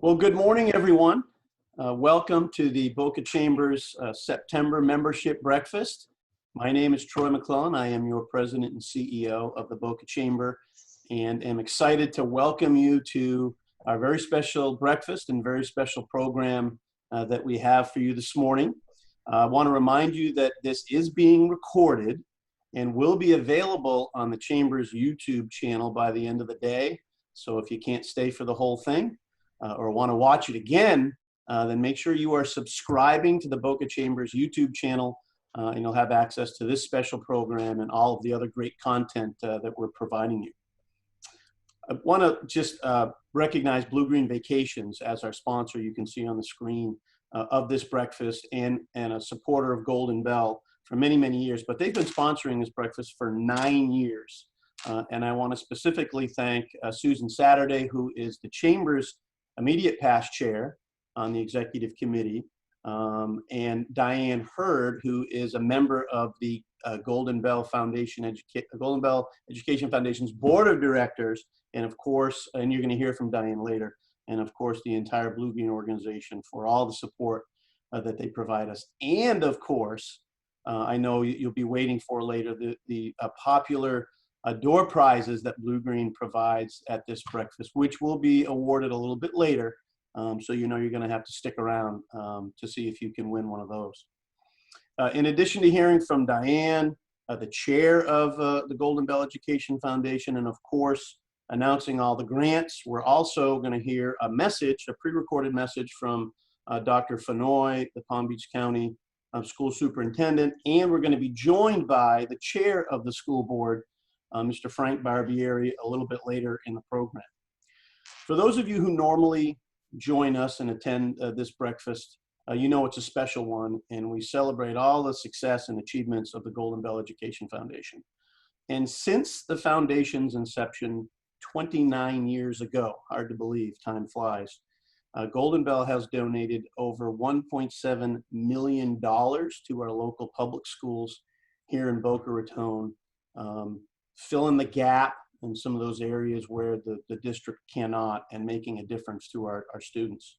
Well, good morning, everyone. Welcome to the Boca Chambers September Membership Breakfast. My name is Troy McClellan. I am your president and CEO of the Boca Chamber, and am excited to welcome you to our very special breakfast and very special program that we have for you this morning. I want to remind you that this is being recorded and will be available on the Chamber's YouTube channel by the end of the day. So if you can't stay for the whole thing, or want to watch it again, then make sure you are subscribing to the Boca Chambers YouTube channel, and you'll have access to this special program and all of the other great content that we're providing you. I want to just recognize Blue Green Vacations as our sponsor. You can see on the screen of this breakfast, and a supporter of Golden Bell for many, many years. But they've been sponsoring this breakfast for 9 years. And I want to specifically thank Susan Saturday, who is the Chamber's immediate past chair on the executive committee, and Diane Hurd, who is a member of the Golden Bell Education Foundation's board of directors, and of course, and you're going to hear from Diane later, and of course the entire Blue Green organization for all the support that they provide us. And of course, I know you'll be waiting for later the popular door prizes that Blue Green provides at this breakfast, which will be awarded a little bit later. So you know you're going to have to stick around to see if you can win one of those. In addition to hearing from Diane, the chair of the Golden Bell Education Foundation, and of course announcing all the grants, we're also going to hear a message, a pre-recorded message from Dr. Fenoy, the Palm Beach County school superintendent, and we're going to be joined by the chair of the school board, Mr. Frank Barbieri, a little bit later in the program. For those of you who normally join us and attend this breakfast, you know it's a special one, and we celebrate all the success and achievements of the Golden Bell Education Foundation. And since the foundation's inception 29 years ago, hard to believe, time flies, Golden Bell has donated over $1.7 million to our local public schools here in Boca Raton, filling the gap in some of those areas where the district cannot, and making a difference to our students.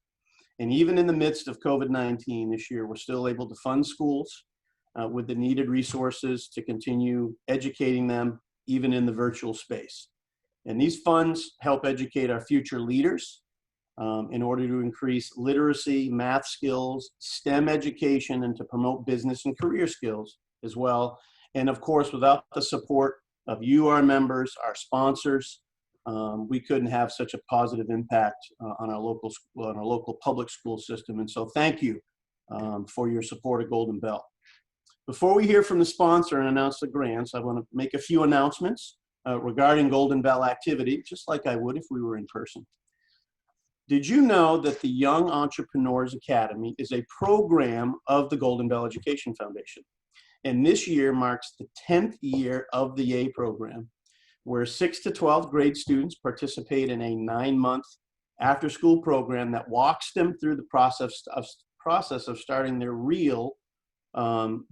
And even in the midst of COVID-19 this year, we're still able to fund schools with the needed resources to continue educating them, even in the virtual space. And these funds help educate our future leaders in order to increase literacy, math skills, STEM education, and to promote business and career skills as well. And of course, without the support of you, our members, our sponsors, we couldn't have such a positive impact on our local public school system. And so thank you for your support of Golden Bell. Before we hear from the sponsor and announce the grants, I want to make a few announcements regarding Golden Bell activity, just like I would if we were in person. Did you know that the Young Entrepreneurs Academy is a program of the Golden Bell Education Foundation? And this year marks the 10th year of the YA program, where 6th to 12th grade students participate in a 9-month after-school program that walks them through the process of starting their real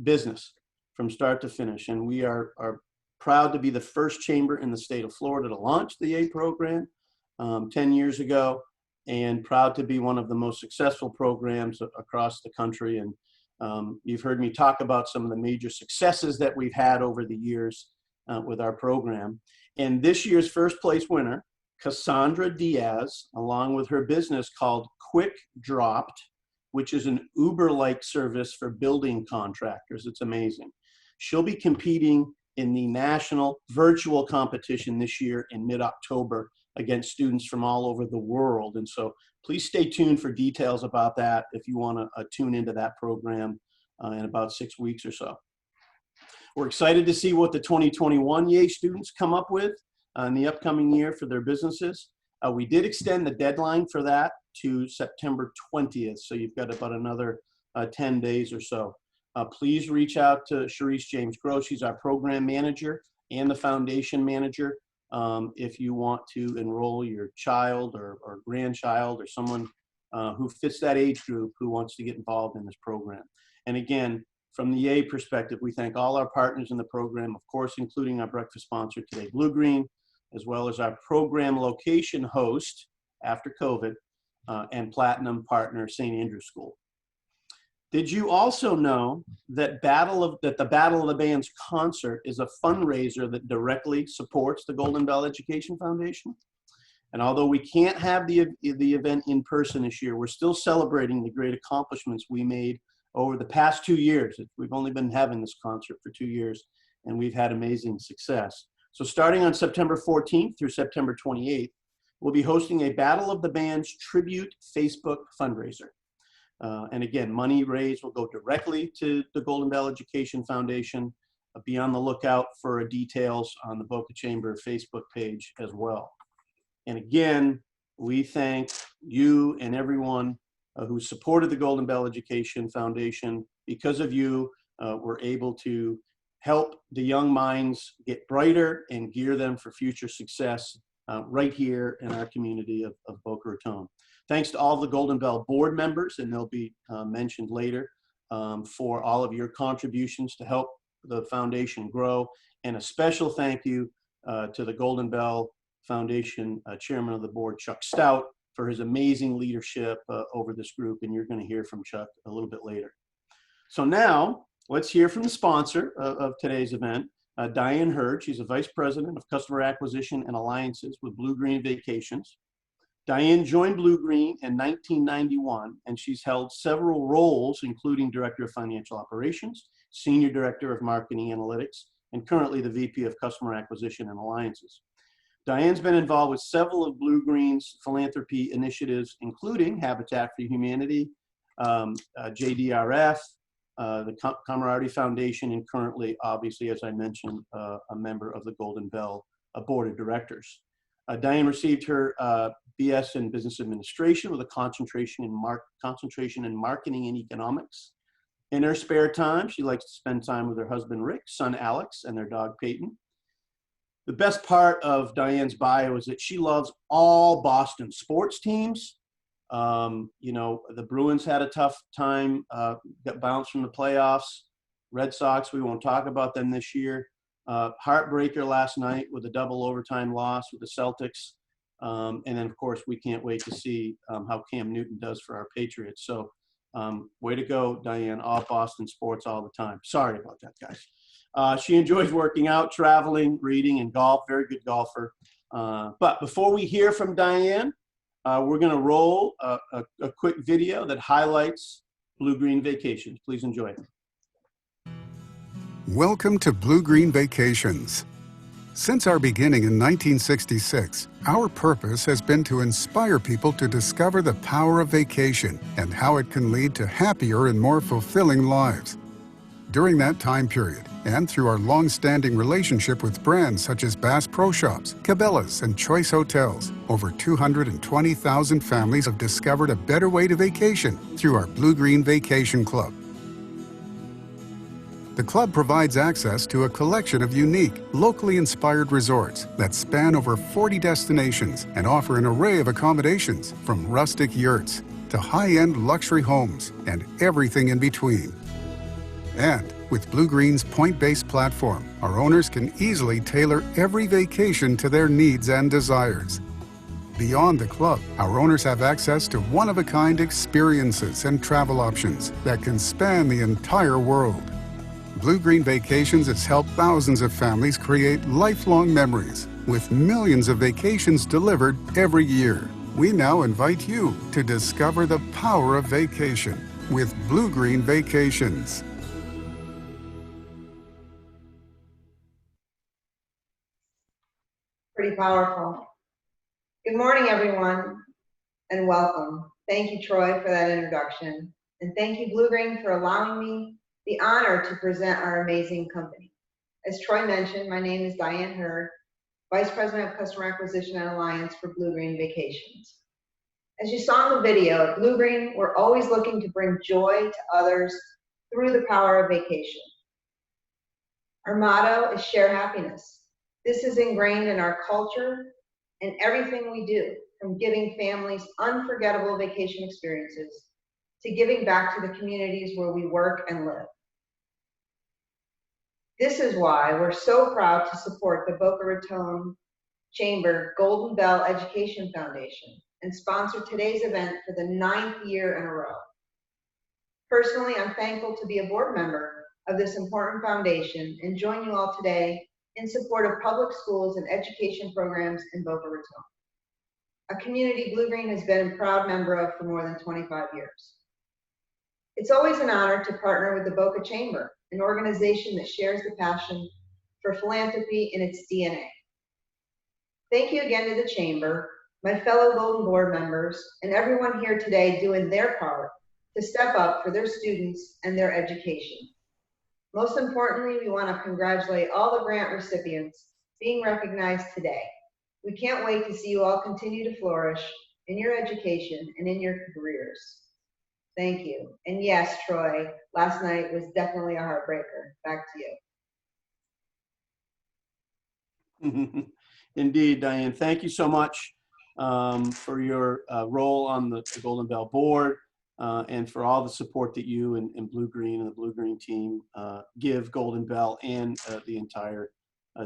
business from start to finish. And we are proud to be the first chamber in the state of Florida to launch the YA program 10 years ago, and proud to be one of the most successful programs across the country. And you've heard me talk about some of the major successes that we've had over the years with our program. And this year's first place winner, Cassandra Diaz, along with her business called Quick Dropped, which is an Uber-like service for building contractors. It's amazing. She'll be competing in the national virtual competition this year in mid-October against students from all over the world. And so please stay tuned for details about that if you want to tune into that program in about 6 weeks or so. We're excited to see what the 2021 YA students come up with in the upcoming year for their businesses. We did extend the deadline for that to September 20th, so you've got about another 10 days or so. Please reach out to Sharice James Gross. She's our program manager and the foundation manager. If you want to enroll your child or grandchild or someone who fits that age group who wants to get involved in this program. And again, from the YA perspective, we thank all our partners in the program, of course, including our breakfast sponsor today, Blue Green, as well as our program location host after COVID, and Platinum Partner St. Andrew's School. Did you also know that the Battle of the Bands concert is a fundraiser that directly supports the Golden Bell Education Foundation? And although we can't have the event in person this year, we're still celebrating the great accomplishments we made over the past 2 years. We've only been having this concert for 2 years, and we've had amazing success. So starting on September 14th through September 28th, we'll be hosting a Battle of the Bands tribute Facebook fundraiser. And again, money raised will go directly to the Golden Bell Education Foundation. Be on the lookout for details on the Boca Chamber Facebook page as well. And again, we thank you and everyone who supported the Golden Bell Education Foundation. Because of you, we're able to help the young minds get brighter and gear them for future success right here in our community of Boca Raton. Thanks to all the Golden Bell board members, and they'll be mentioned later, for all of your contributions to help the foundation grow. And a special thank you to the Golden Bell Foundation Chairman of the Board, Chuck Stout, for his amazing leadership over this group. And you're going to hear from Chuck a little bit later. So now let's hear from the sponsor of today's event, Diane Hurd. She's a Vice President of Customer Acquisition and Alliances with Blue Green Vacations. Diane joined Blue Green in 1991, and she's held several roles, including Director of Financial Operations, Senior Director of Marketing Analytics, and currently the VP of Customer Acquisition and Alliances. Diane's been involved with several of Blue Green's philanthropy initiatives, including Habitat for Humanity, JDRF, the Camaraderie Foundation, and currently, obviously, as I mentioned, a member of the Golden Bell Board of Directors. Diane received her BS in Business Administration with a concentration in Marketing and Economics. In her spare time, she likes to spend time with her husband, Rick, son, Alex, and their dog, Peyton. The best part of Diane's bio is that she loves all Boston sports teams. You know, the Bruins had a tough time, got bounced from the playoffs. Red Sox, we won't talk about them this year. Heartbreaker last night with a double overtime loss with the Celtics. And then, of course, we can't wait to see how Cam Newton does for our Patriots. So way to go, Diane, all Boston sports all the time. Sorry about that, guys. She enjoys working out, traveling, reading, and golf. Very good golfer. But before we hear from Diane, we're going to roll a quick video that highlights Blue Green Vacations. Please enjoy it. Welcome to Blue Green Vacations. Since our beginning in 1966, our purpose has been to inspire people to discover the power of vacation and how it can lead to happier and more fulfilling lives. During that time period, and through our long-standing relationship with brands such as Bass Pro Shops, Cabela's, and Choice Hotels, over 220,000 families have discovered a better way to vacation through our Blue Green Vacation Club. The club provides access to a collection of unique, locally inspired resorts that span over 40 destinations and offer an array of accommodations from rustic yurts to high-end luxury homes and everything in between. And with Blue Green's point-based platform, our owners can easily tailor every vacation to their needs and desires. Beyond the club, our owners have access to one-of-a-kind experiences and travel options that can span the entire world. Blue Green Vacations has helped thousands of families create lifelong memories with millions of vacations delivered every year. We now invite you to discover the power of vacation with Blue Green Vacations. Pretty powerful. Good morning, everyone, and welcome. Thank you, Troy, for that introduction. And thank you, Blue Green, for allowing me the honor to present our amazing company. As Troy mentioned, my name is Diane Hurd, Vice President of Customer Acquisition and Alliance for Blue Green Vacations. As you saw in the video, at Blue Green, we're always looking to bring joy to others through the power of vacation. Our motto is share happiness. This is ingrained in our culture and everything we do, from giving families unforgettable vacation experiences to giving back to the communities where we work and live. This is why we're so proud to support the Boca Raton Chamber Golden Bell Education Foundation, and sponsor today's event for the 9th year in a row. Personally, I'm thankful to be a board member of this important foundation and join you all today in support of public schools and education programs in Boca Raton, a community Blue Green has been a proud member of for more than 25 years. It's always an honor to partner with the Boca Chamber, an organization that shares the passion for philanthropy in its DNA. Thank you again to the Chamber, my fellow Golden Board members, and everyone here today doing their part to step up for their students and their education. Most importantly, we want to congratulate all the grant recipients being recognized today. We can't wait to see you all continue to flourish in your education and in your careers. Thank you. And yes, Troy, last night was definitely a heartbreaker. Back to you. Indeed, Diane. Thank you so much for your role on the Golden Bell board and for all the support that you and Blue Green and the Blue Green team give Golden Bell and the entire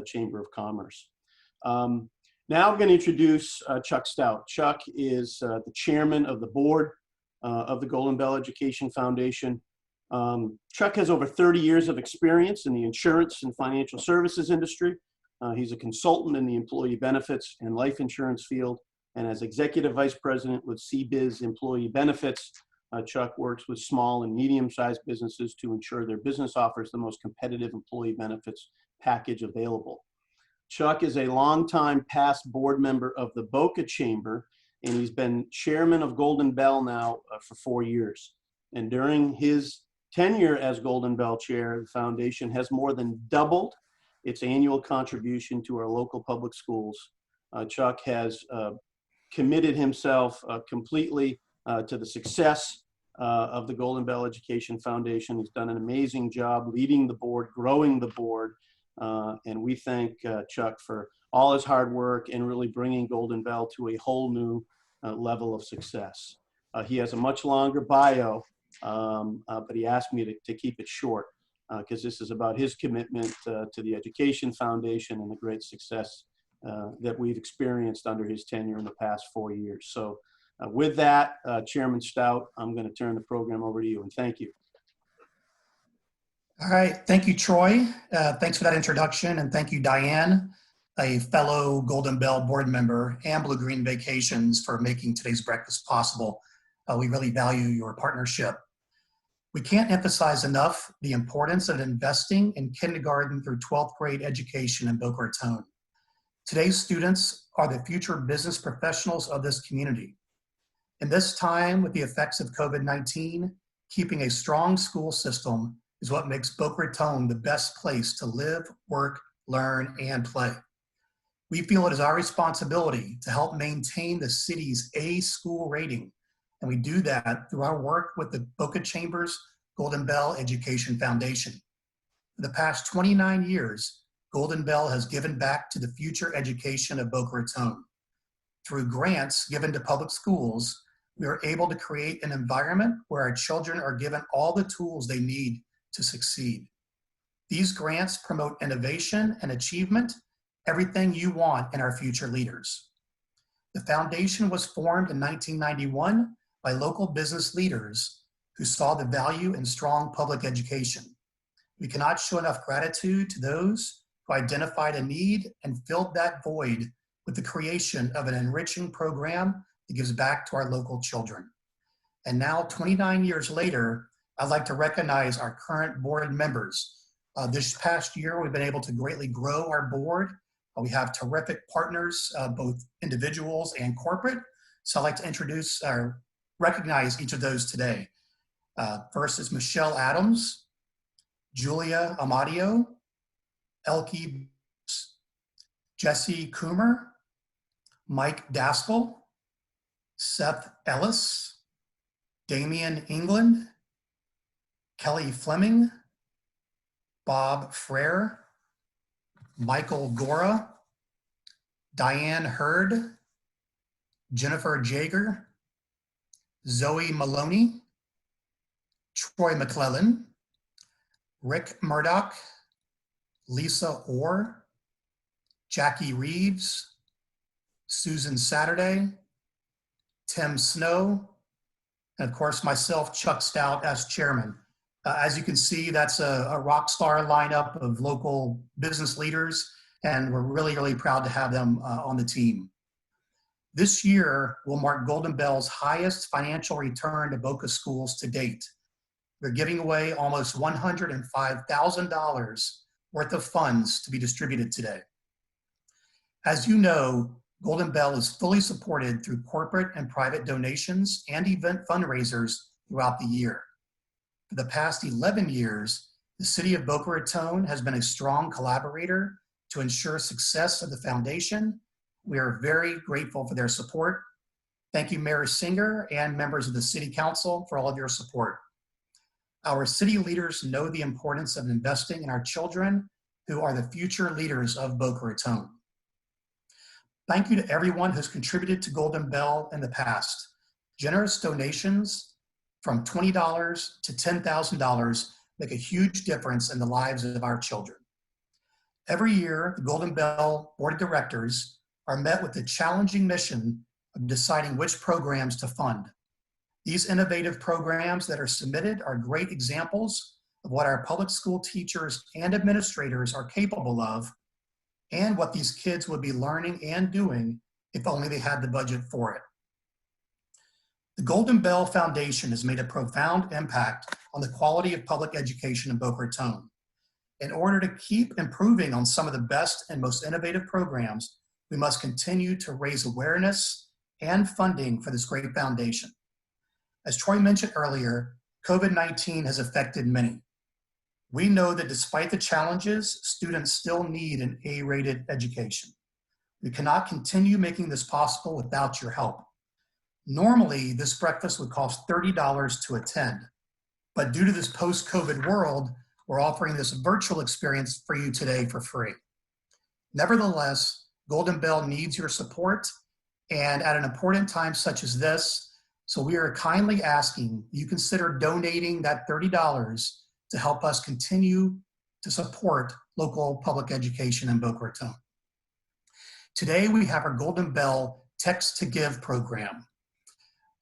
Chamber of Commerce. Now I'm going to introduce Chuck Stout. Chuck is the chairman of the board of the Golden Bell Education Foundation. Chuck has over 30 years of experience in the insurance and financial services industry. He's a consultant in the employee benefits and life insurance field, and as executive vice president with CBiz Employee Benefits, Chuck works with small and medium-sized businesses to ensure their business offers the most competitive employee benefits package available. Chuck is a longtime past board member of the Boca Chamber, and he's been chairman of Golden Bell now for 4 years. And during his tenure as Golden Bell chair, the foundation has more than doubled its annual contribution to our local public schools. Chuck has committed himself completely to the success of the Golden Bell Education Foundation. He's done an amazing job leading the board, growing the board, and we thank Chuck for all his hard work and really bringing Golden Bell to a whole new level of success. He has a much longer bio, but he asked me to keep it short because this is about his commitment to the Education Foundation and the great success that we've experienced under his tenure in the past 4 years. So with that, Chairman Stout, I'm going to turn the program over to you, and thank you. All right, thank you, Troy. Thanks for that introduction, and thank you, Diane, a fellow Golden Bell board member and Blue Green Vacations, for making today's breakfast possible. We really value your partnership. We can't emphasize enough the importance of investing in kindergarten through 12th grade education in Boca Raton. Today's students are the future business professionals of this community. In this time with the effects of COVID-19, keeping a strong school system is what makes Boca Raton the best place to live, work, learn, and play. We feel it is our responsibility to help maintain the city's A school rating, and we do that through our work with the Boca Chamber's Golden Bell Education Foundation. For the past 29 years, Golden Bell has given back to the future education of Boca Raton. Through grants given to public schools, we are able to create an environment where our children are given all the tools they need to succeed. These grants promote innovation and achievement, everything you want in our future leaders. The foundation was formed in 1991 by local business leaders who saw the value in strong public education. We cannot show enough gratitude to those who identified a need and filled that void with the creation of an enriching program that gives back to our local children. And now, 29 years later, I'd like to recognize our current board members. This past year, we've been able to greatly grow our board. We have terrific partners, both individuals and corporate. So I'd like to introduce or recognize each of those today. First is Michelle Adams, Julia Amadio, Elke, Jesse Coomer, Mike Daskell, Seth Ellis, Damian England, Kelly Fleming, Bob Frere, Michael Gora, Diane Hurd, Jennifer Jager, Zoe Maloney, Troy McClellan, Rick Murdoch, Lisa Orr, Jackie Reeves, Susan Saturday, Tim Snow, and of course myself, Chuck Stout, as chairman. As you can see, that's a rock star lineup of local business leaders, and we're really, really proud to have them on the team. This year will mark Golden Bell's highest financial return to Boca schools to date. We're giving away almost $105,000 worth of funds to be distributed today. As you know, Golden Bell is fully supported through corporate and private donations and event fundraisers throughout the year. For the past 11 years, the City of Boca Raton has been a strong collaborator to ensure success of the foundation. We are very grateful for their support. Thank you, Mayor Singer and members of the City Council for all of your support. Our city leaders know the importance of investing in our children, who are the future leaders of Boca Raton. Thank you to everyone who's contributed to Golden Bell in the past. Generous donations from $20 to $10,000 make a huge difference in the lives of our children. Every year, the Golden Bell Board of Directors are met with the challenging mission of deciding which programs to fund. These innovative programs that are submitted are great examples of what our public school teachers and administrators are capable of, and what these kids would be learning and doing if only they had the budget for it. The Golden Bell Foundation has made a profound impact on the quality of public education in Boca Raton. In order to keep improving on some of the best and most innovative programs, we must continue to raise awareness and funding for this great foundation. As Troy mentioned earlier, COVID-19 has affected many. We know that despite the challenges, students still need an A-rated education. We cannot continue making this possible without your help. Normally, this breakfast would cost $30 to attend, but due to this post-COVID world, we're offering this virtual experience for you today for free. Nevertheless, Golden Bell needs your support, and at an important time such as this, so we are kindly asking you consider donating that $30 to help us continue to support local public education in Boca Raton. Today, we have our Golden Bell Text to Give program.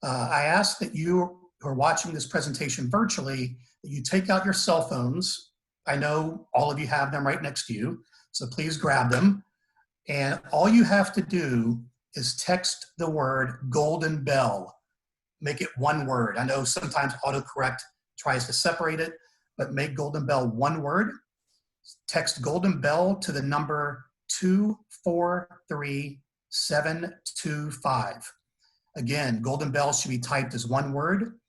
I ask that you who are watching this presentation virtually, that you take out your cell phones. I know all of you have them right next to you, so please grab them. And all you have to do is text the word Golden Bell. Make it one word. I know sometimes autocorrect tries to separate it, but make Golden Bell one word. Text Golden Bell to the number 243725. Again, Golden Bell should be typed as one word.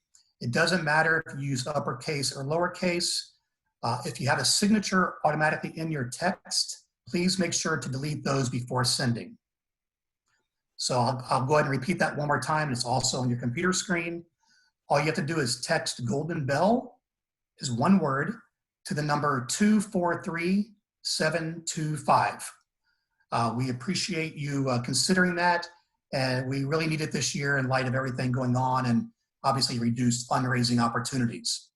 It doesn't matter if you use uppercase or lowercase. If you have a signature automatically in your text, please make sure to delete those before sending. So I'll go ahead and repeat that one more time. It's also on your computer screen. All you have to do is text Golden Bell is one word to the number 243725. We appreciate you considering that, and we really need it this year in light of everything going on and obviously reduced fundraising opportunities.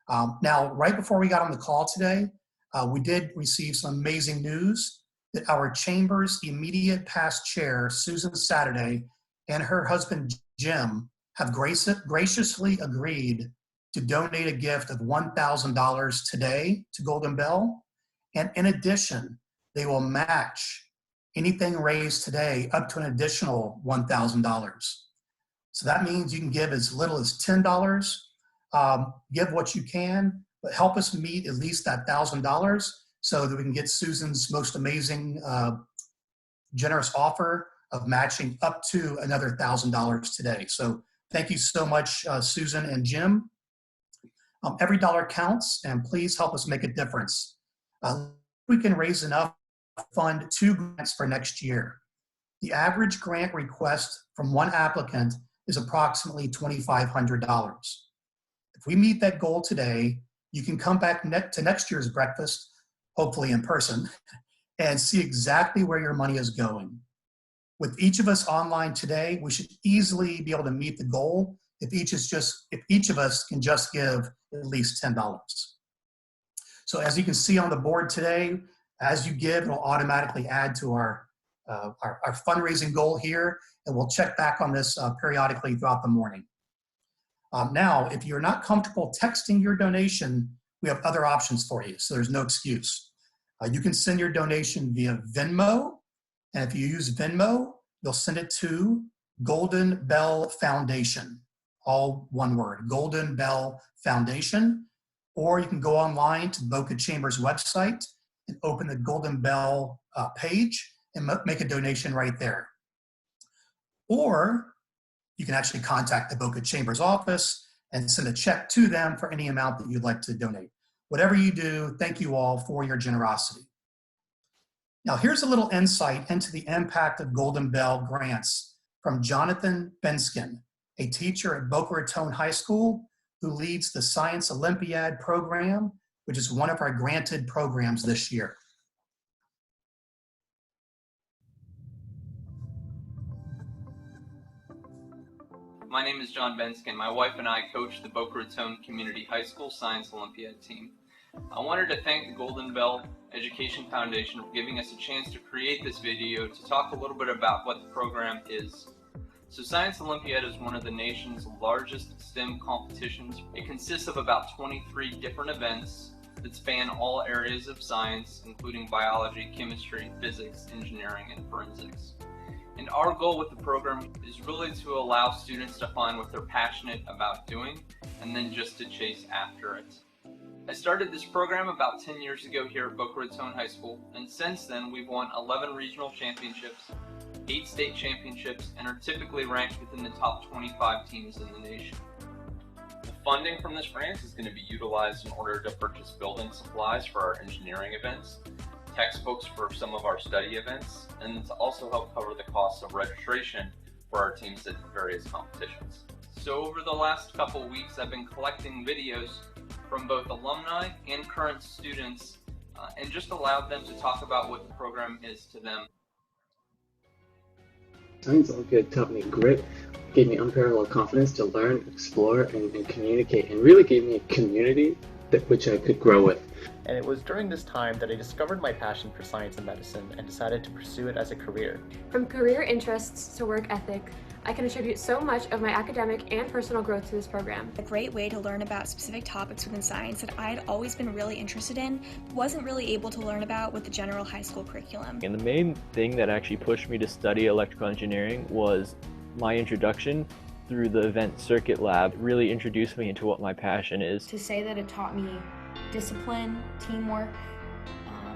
Now, right before we got on the call today, we did receive some amazing news that our chamber's immediate past chair, Susan Saturday, and her husband, Jim, have graciously agreed to donate a gift of $1,000 today to Golden Bell. And in addition, they will match anything raised today up to an additional $1,000. So that means you can give as little as $10, give what you can, but help us meet at least that $1,000 so that we can get Susan's most amazing, generous offer of matching up to another $1,000 today. So thank you so much, Susan and Jim. Every dollar counts, and please help us make a difference. We can raise enough to fund 2 grants for next year. The average grant request from one applicant is approximately $2,500. If we meet that goal today, you can come back to next year's breakfast, hopefully in person, and see exactly where your money is going. With each of us online today, we should easily be able to meet the goal if each of us can just give at least $10. So as you can see on the board today, as you give, it'll automatically add to our our fundraising goal here, and we'll check back on this periodically throughout the morning. Now, if you're not comfortable texting your donation, we have other options for you, so there's no excuse. You can send your donation via Venmo, and if you use Venmo, you'll send it to Golden Bell Foundation, all one word, Golden Bell Foundation, or you can go online to Boca Chamber's website and open the Golden Bell page and make a donation right there. Or you can actually contact the Boca Chamber's office and send a check to them for any amount that you'd like to donate. Whatever you do, thank you all for your generosity. Now, here's a little insight into the impact of Golden Bell grants from Jonathan Benskin, a teacher at Boca Raton High School who leads the Science Olympiad program, which is one of our granted programs this year. My name is John Benskin. My wife and I coach the Boca Raton Community High School Science Olympiad team. I wanted to thank the Golden Bell Education Foundation for giving us a chance to create this video to talk a little bit about what the program is. So Science Olympiad is one of the nation's largest STEM competitions. It consists of about 23 different events that span all areas of science, including biology, chemistry, physics, engineering, and forensics. And our goal with the program is really to allow students to find what they're passionate about doing and then just to chase after it. I started this program about 10 years ago here at Boca Raton High School, and since then we've won 11 regional championships, 8 state championships, and are typically ranked within the top 25 teams in the nation. The funding from this grant is going to be utilized in order to purchase building supplies for our engineering events, textbooks for some of our study events, and to also help cover the costs of registration for our teams at various competitions. So over the last couple weeks, I've been collecting videos from both alumni and current students and just allowed them to talk about what the program is to them. Science Olympiad taught me grit, gave me unparalleled confidence to learn, explore, and communicate, and really gave me a community which I could grow with. And it was during this time that I discovered my passion for science and medicine and decided to pursue it as a career. From career interests to work ethic, I can attribute so much of my academic and personal growth to this program. A great way to learn about specific topics within science that I had always been really interested in, but wasn't really able to learn about with the general high school curriculum. And the main thing that actually pushed me to study electrical engineering was my introduction through the event circuit lab. It really introduced me into what my passion is. To say that it taught me discipline, teamwork,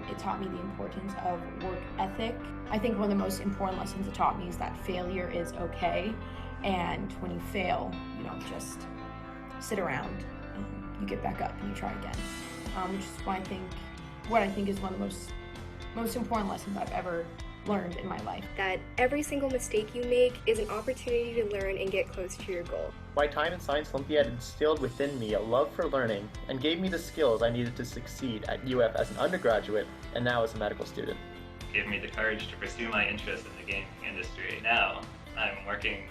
it taught me the importance of work ethic. I think one of the most important lessons it taught me is that failure is okay, and when you fail, you don't just sit around. You get back up and you try again, which is what I think is one of the most important lessons I've ever learned in my life. That every single mistake you make is an opportunity to learn and get closer to your goal. My time in Science Olympiad instilled within me a love for learning and gave me the skills I needed to succeed at UF as an undergraduate and now as a medical student. It gave me the courage to pursue my interest in the gaming industry. Now, I'm working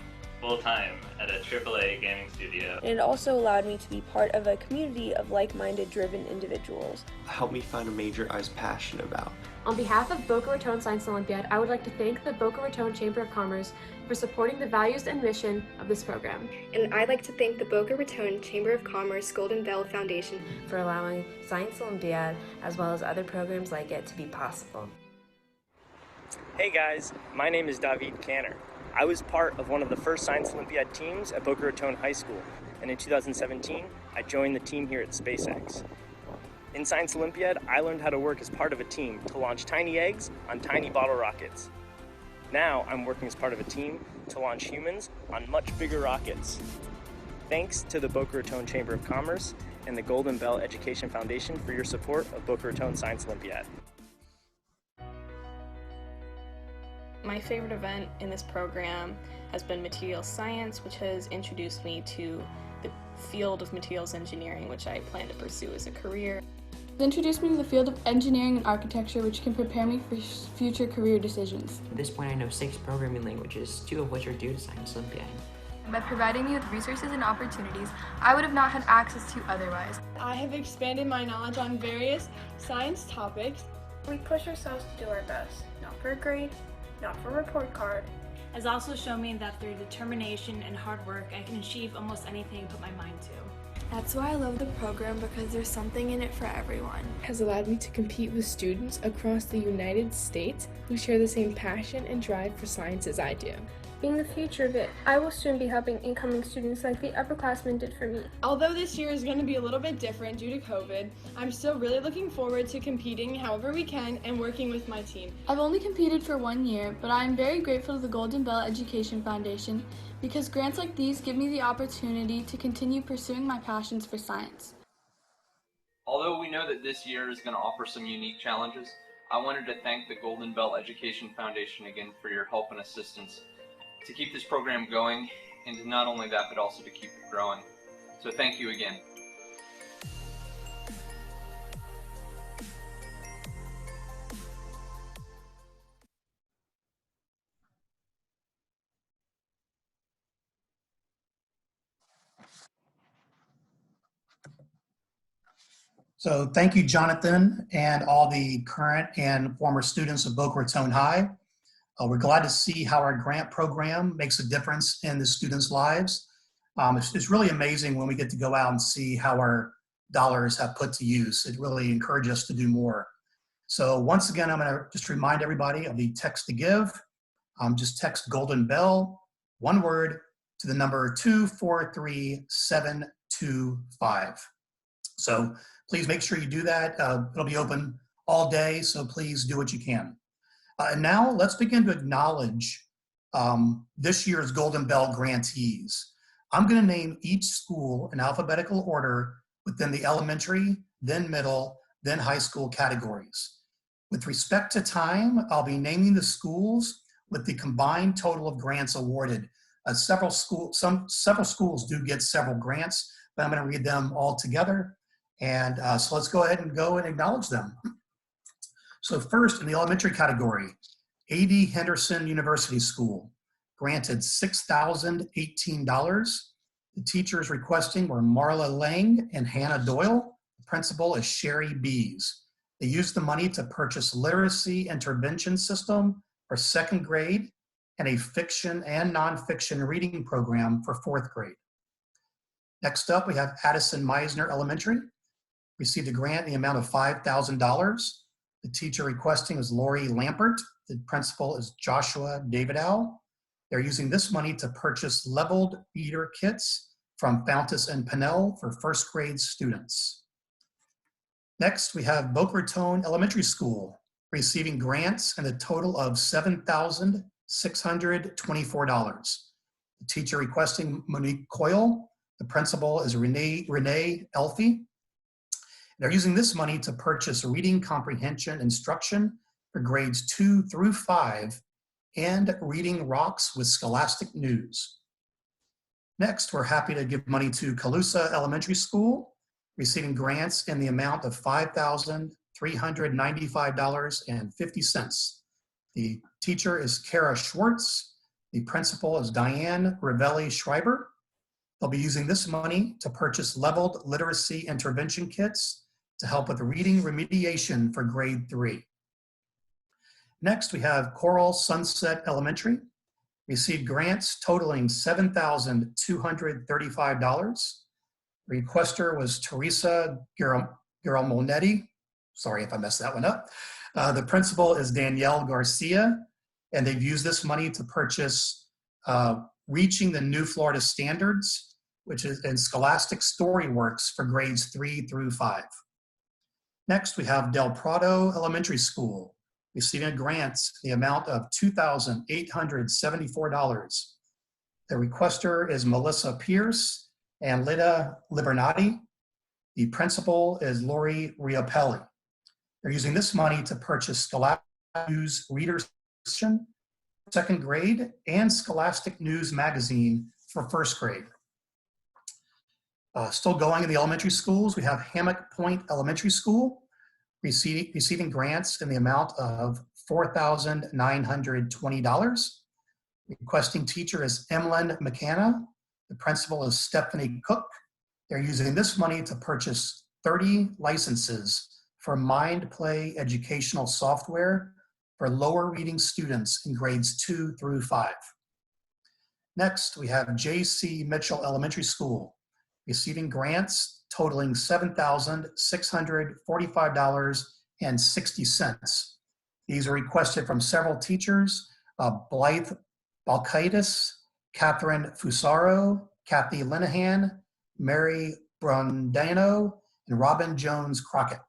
full-time at a AAA gaming studio. And it also allowed me to be part of a community of like-minded, driven individuals. It helped me find a major I was passionate about. On behalf of Boca Raton Science Olympiad, I would like to thank the Boca Raton Chamber of Commerce for supporting the values and mission of this program. And I'd like to thank the Boca Raton Chamber of Commerce Golden Bell Foundation for allowing Science Olympiad, as well as other programs like it, to be possible. Hey guys, my name is David Canner. I was part of one of the first Science Olympiad teams at Boca Raton High School, and in 2017, I joined the team here at SpaceX. In Science Olympiad, I learned how to work as part of a team to launch tiny eggs on tiny bottle rockets. Now, I'm working as part of a team to launch humans on much bigger rockets. Thanks to the Boca Raton Chamber of Commerce and the Golden Bell Education Foundation for your support of Boca Raton Science Olympiad. My favorite event in this program has been materials science, which has introduced me to the field of materials engineering, which I plan to pursue as a career. It introduced me to the field of engineering and architecture, which can prepare me for future career decisions. At this point, I know 6 programming languages, 2 of which are due to Science Olympiad. By providing me with resources and opportunities I would have not had access to otherwise. I have expanded my knowledge on various science topics. We push ourselves to do our best, not for a grade, not for a report card. Has also shown me that through determination and hard work, I can achieve almost anything I put my mind to. That's why I love the program, because there's something in it for everyone. Has allowed me to compete with students across the United States who share the same passion and drive for science as I do. Being the future of it, I will soon be helping incoming students like the upperclassmen did for me. Although this year is going to be a little bit different due to COVID, I'm still really looking forward to competing however we can and working with my team. I've only competed for 1 year, but I am very grateful to the Golden Bell Education Foundation because grants like these give me the opportunity to continue pursuing my passions for science. Although we know that this year is going to offer some unique challenges, I wanted to thank the Golden Bell Education Foundation again for your help and assistance to keep this program going, and not only that, but also to keep it growing. So thank you again. So thank you, Jonathan, and all the current and former students of Boca Raton High. We're glad to see how our grant program makes a difference in the students' lives. It's really amazing when we get to go out and see how our dollars have put to use. It really encourages us to do more. So once again, I'm gonna just remind everybody of the text to give. Just text Golden Bell, one word, to the number 243725. So please make sure you do that. It'll be open all day, so please do what you can. And now let's begin to acknowledge this year's Golden Bell grantees. I'm going to name each school in alphabetical order within the elementary, then middle, then high school categories. With respect to time, I'll be naming the schools with the combined total of grants awarded. Several schools do get several grants, but I'm going to read them all together. And so let's go ahead and acknowledge them. So first, in the elementary category, A.D. Henderson University School, granted $6,018. The teachers requesting were Marla Lang and Hannah Doyle. The principal is Sherry Bees. They used the money to purchase literacy intervention system for 2nd grade and a fiction and nonfiction reading program for 4th grade. Next up, we have Addison Meisner Elementary, received a grant in the amount of $5,000. The teacher requesting is Lori Lampert. The principal is Joshua Davidow. They're using this money to purchase leveled reader kits from Fountas and Pinnell for 1st grade students. Next, we have Boca Raton Elementary School, receiving grants in a total of $7,624. The teacher requesting Monique Coyle. The principal is Renee Elfie. They're using this money to purchase reading comprehension instruction for grades 2 through 5 and Reading Rocks with Scholastic News. Next, we're happy to give money to Calusa Elementary School, receiving grants in the amount of $5,395.50. The teacher is Kara Schwartz. The principal is Diane Ravelli Schreiber. They'll be using this money to purchase leveled literacy intervention kits to help with reading remediation for grade 3. Next, we have Coral Sunset Elementary, received grants totaling $7,235. Requester was Teresa Giramonetti. Sorry if I messed that one up. The principal is Danielle Garcia, and they've used this money to purchase Reaching the New Florida Standards, which is in Scholastic Storyworks for grades 3 through 5. Next, we have Del Prado Elementary School, receiving grants in the amount of $2,874. The requester is Melissa Pierce and Lida Libernati. The principal is Lori Riopelli. They're using this money to purchase Scholastic News Reader Section, 2nd grade, and Scholastic News Magazine for 1st grade. Still going in the elementary schools, we have Hammock Point Elementary School, receiving grants in the amount of $4,920. Requesting teacher is Emlyn McKenna. The principal is Stephanie Cook. They're using this money to purchase 30 licenses for Mind Play educational software for lower reading students in grades 2 through 5. Next, we have J.C. Mitchell Elementary School, receiving grants totaling $7,645.60. These are requested from several teachers, Blythe Balkaitis, Catherine Fusaro, Kathy Linehan, Mary Brondano, and Robin Jones Crockett.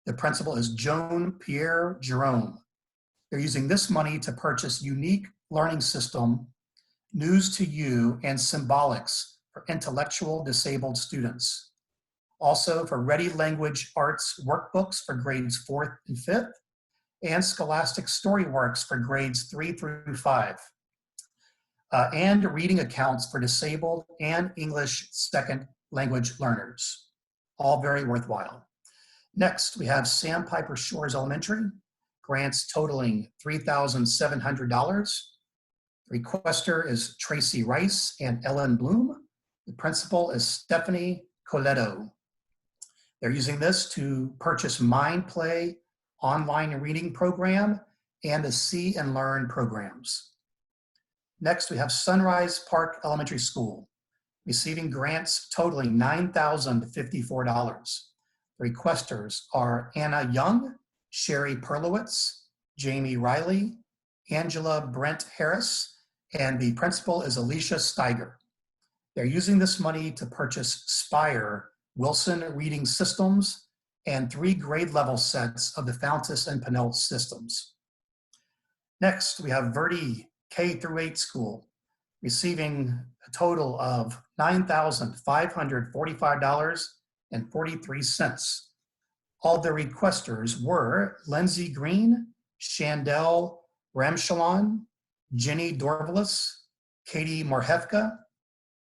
The principal is Joan Pierre Jerome. They're using this money to purchase unique learning system, News to You, and Symbolics for intellectual disabled students. Also for Ready Language Arts workbooks for grades 4th and 5th, and Scholastic Storyworks for grades 3 through 5. And reading accounts for disabled and English second language learners. All very worthwhile. Next, we have Sandpiper Shores Elementary, grants totaling $3,700. Requester is Tracy Rice and Ellen Bloom. The principal is Stephanie Coletto. They're using this to purchase Mind Play online reading program and the See and Learn programs. Next, we have Sunrise Park Elementary School, receiving grants totaling $9,054. The requesters are Anna Young, Sherry Perlowitz, Jamie Riley, Angela Brent Harris, and the principal is Alicia Steiger. They're using this money to purchase Spire Wilson Reading Systems and 3 grade level sets of the Fountas and Pinnell systems. Next, we have Verde K through 8 school, receiving a total of $9,545.43. All the requesters were Lindsay Green, Shandell Ramshalon, Jenny Dorvalis, Katie Morhefka,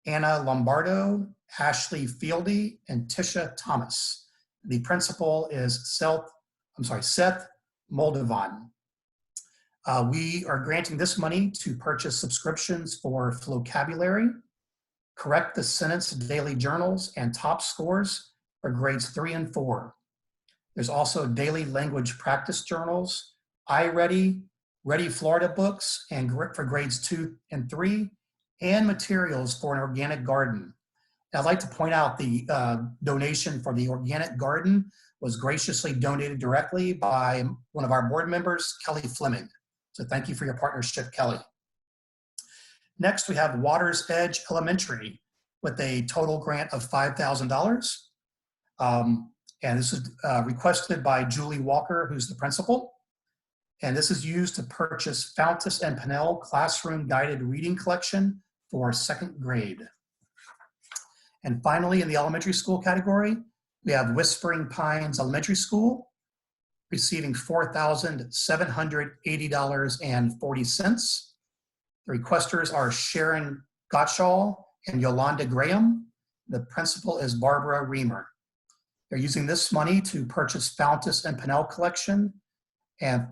Anna Lombardo, Ashley Fieldy, and Tisha Thomas. The principal is Seth Moldovan. We are granting this money to purchase subscriptions for Vocabulary, Correct the Sentence Daily Journals, and Top Scores for grades 3 and 4. There's also daily language practice journals, iReady, Ready Florida books, and for grades 2 and 3, and materials for an organic garden. And I'd like to point out the donation for the organic garden was graciously donated directly by one of our board members, Kelly Fleming. So thank you for your partnership, Kelly. Next, we have Waters Edge Elementary with a total grant of $5,000. And this is requested by Julie Walker, who's the principal. And this is used to purchase Fountas and Pinnell Classroom Guided Reading Collection for 2nd grade. And finally, in the elementary school category, we have Whispering Pines Elementary School, receiving $4,780.40. The requesters are Sharon Gottschall and Yolanda Graham. The principal is Barbara Reamer. They're using this money to purchase Fountas and Pinnell collection and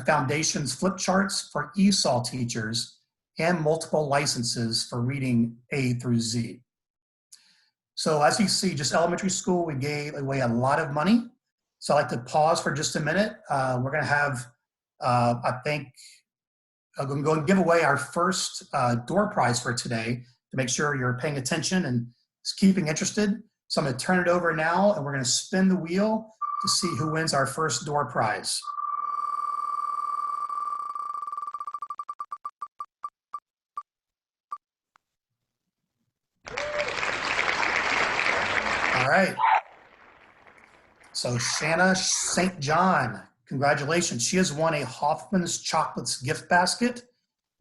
Foundations flip charts for ESOL teachers and multiple licenses for reading A through Z. So as you see, just elementary school, we gave away a lot of money. So I'd like to pause for just a minute. We're gonna have, I think, I'm gonna go and give away our first door prize for today to make sure you're paying attention and keeping interested. So I'm gonna turn it over now and we're gonna spin the wheel to see who wins our first door prize. All right. So Shanna St. John, congratulations. She has won a Hoffman's Chocolates gift basket,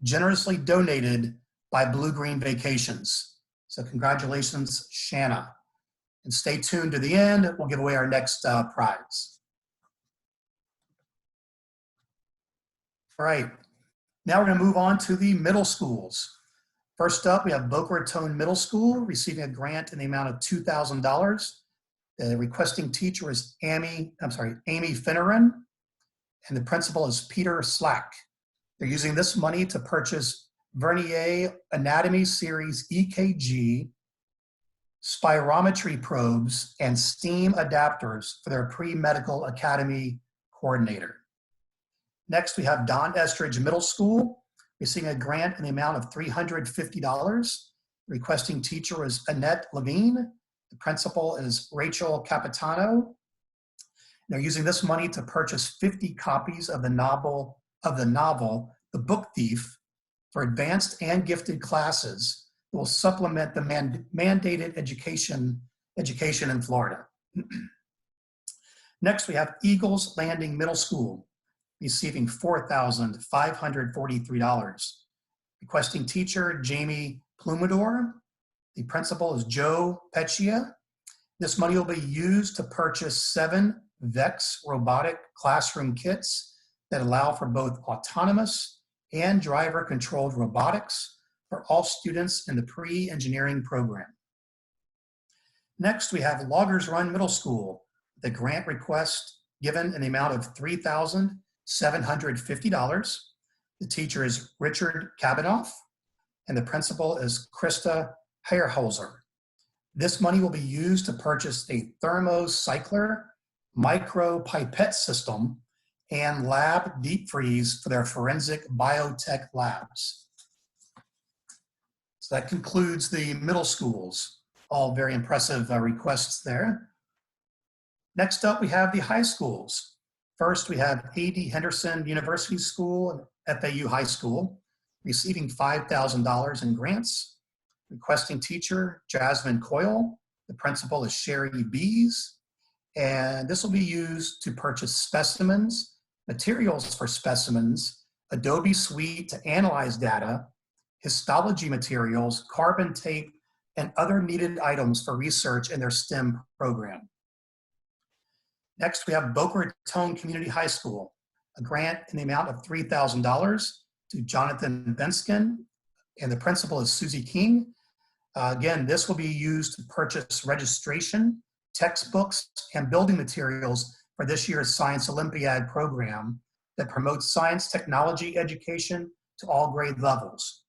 generously donated by Blue Green Vacations. So congratulations, Shanna. And stay tuned to the end. We'll give away our next prize. All right. Now we're going to move on to the middle schools. First up, we have Boca Raton Middle School receiving a grant in the amount of $2,000. The requesting teacher is Amy Finneran, and the principal is Peter Slack. They're using this money to purchase Vernier Anatomy Series EKG, spirometry probes, and STEAM adapters for their pre-medical academy coordinator. Next, we have Don Estridge Middle School, receiving a grant in the amount of $350. Requesting teacher is Annette Levine. The principal is Rachel Capitano. They're using this money to purchase 50 copies of the novel, The Book Thief, for advanced and gifted classes that will supplement the mandated education in Florida. Next, we have Eagles Landing Middle School, receiving $4,543. Requesting teacher, Jamie Plumador. The principal is Joe Peccia. This money will be used to purchase 7 VEX robotic classroom kits that allow for both autonomous and driver-controlled robotics for all students in the pre-engineering program. Next, we have Loggers Run Middle School, the grant request given in the amount of $3,750. The teacher is Richard Kabanoff, and the principal is Krista Heyerholzer. This money will be used to purchase a thermocycler micro pipette system and lab deep freeze for their forensic biotech labs. So that concludes the middle schools. All very impressive requests there. Next up, we have the high schools. First, we have A.D. Henderson University School and FAU High School, receiving $5,000 in grants. Requesting teacher, Jasmine Coyle. The principal is Sherry Bees. And this will be used to purchase specimens, materials for specimens, Adobe Suite to analyze data, histology materials, carbon tape, and other needed items for research in their STEM program. Next, we have Boca Raton Community High School, a grant in the amount of $3,000 to Jonathan Benskin, and the principal is Susie King. Again, this will be used to purchase registration, textbooks, and building materials for this year's Science Olympiad program that promotes science technology education to all grade levels.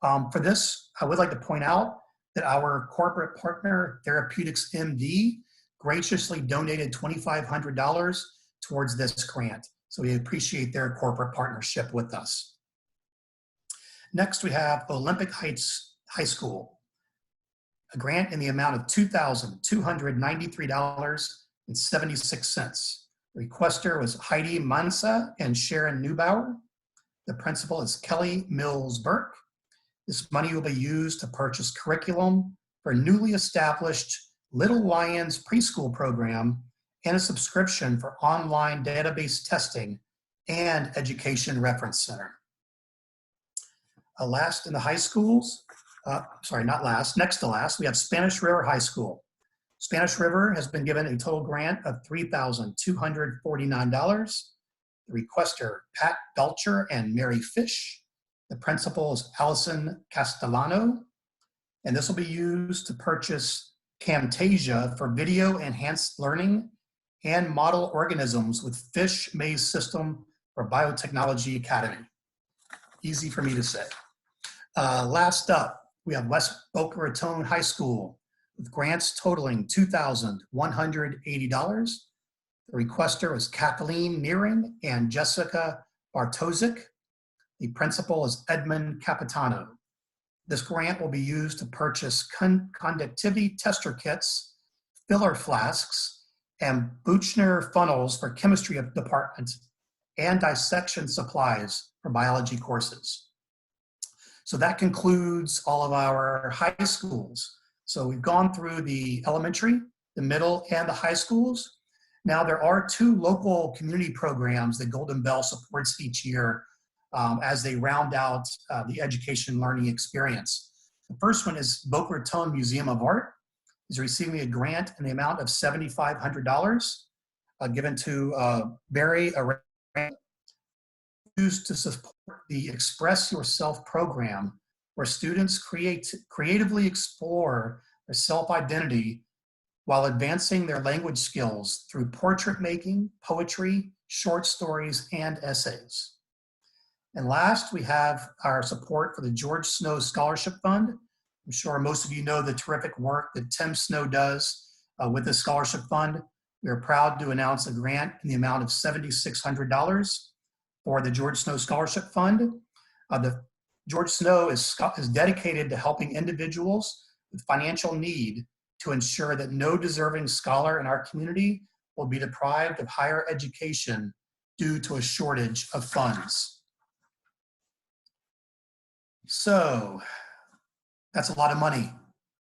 For this, I would like to point out that our corporate partner, Therapeutics MD, graciously donated $2,500 towards this grant. So we appreciate their corporate partnership with us. Next, we have Olympic Heights High School, a grant in the amount of $2,293.76. The requester was Heidi Mansa and Sharon Neubauer. The principal is Kelly Mills Burke. This money will be used to purchase curriculum for a newly established Little Lions preschool program and a subscription for online database testing and education reference center. Last in the high schools, next to last, we have Spanish River High School. Spanish River has been given a total grant of $3,249. The requester, Pat Belcher and Mary Fish. The principal is Allison Castellano. And this will be used to purchase Camtasia for video enhanced learning and model organisms with fish maze system for Biotechnology Academy. Easy for me to say. Last up, we have West Boca Raton High School with grants totaling $2,180. The requester is Kathleen Nearing and Jessica Bartozik. The principal is Edmund Capitano. This grant will be used to purchase conductivity tester kits, filler flasks, and Buchner funnels for chemistry department, and dissection supplies for biology courses. So that concludes all of our high schools. So we've gone through the elementary, the middle, and the high schools. Now there are 2 local community programs that Golden Bell supports each year as they round out the education learning experience. The first one is Boca Raton Museum of Art is receiving a grant in the amount of $7,500 given to Barry Array, used to support the Express Yourself program, where students creatively explore their self-identity while advancing their language skills through portrait making, poetry, short stories, and essays. And last, we have our support for the George Snow Scholarship Fund. I'm sure most of you know the terrific work that Tim Snow does with the Scholarship Fund. We are proud to announce a grant in the amount of $7,600 for the George Snow Scholarship Fund. The George Snow is dedicated to helping individuals with financial need to ensure that no deserving scholar in our community will be deprived of higher education due to a shortage of funds. So that's a lot of money,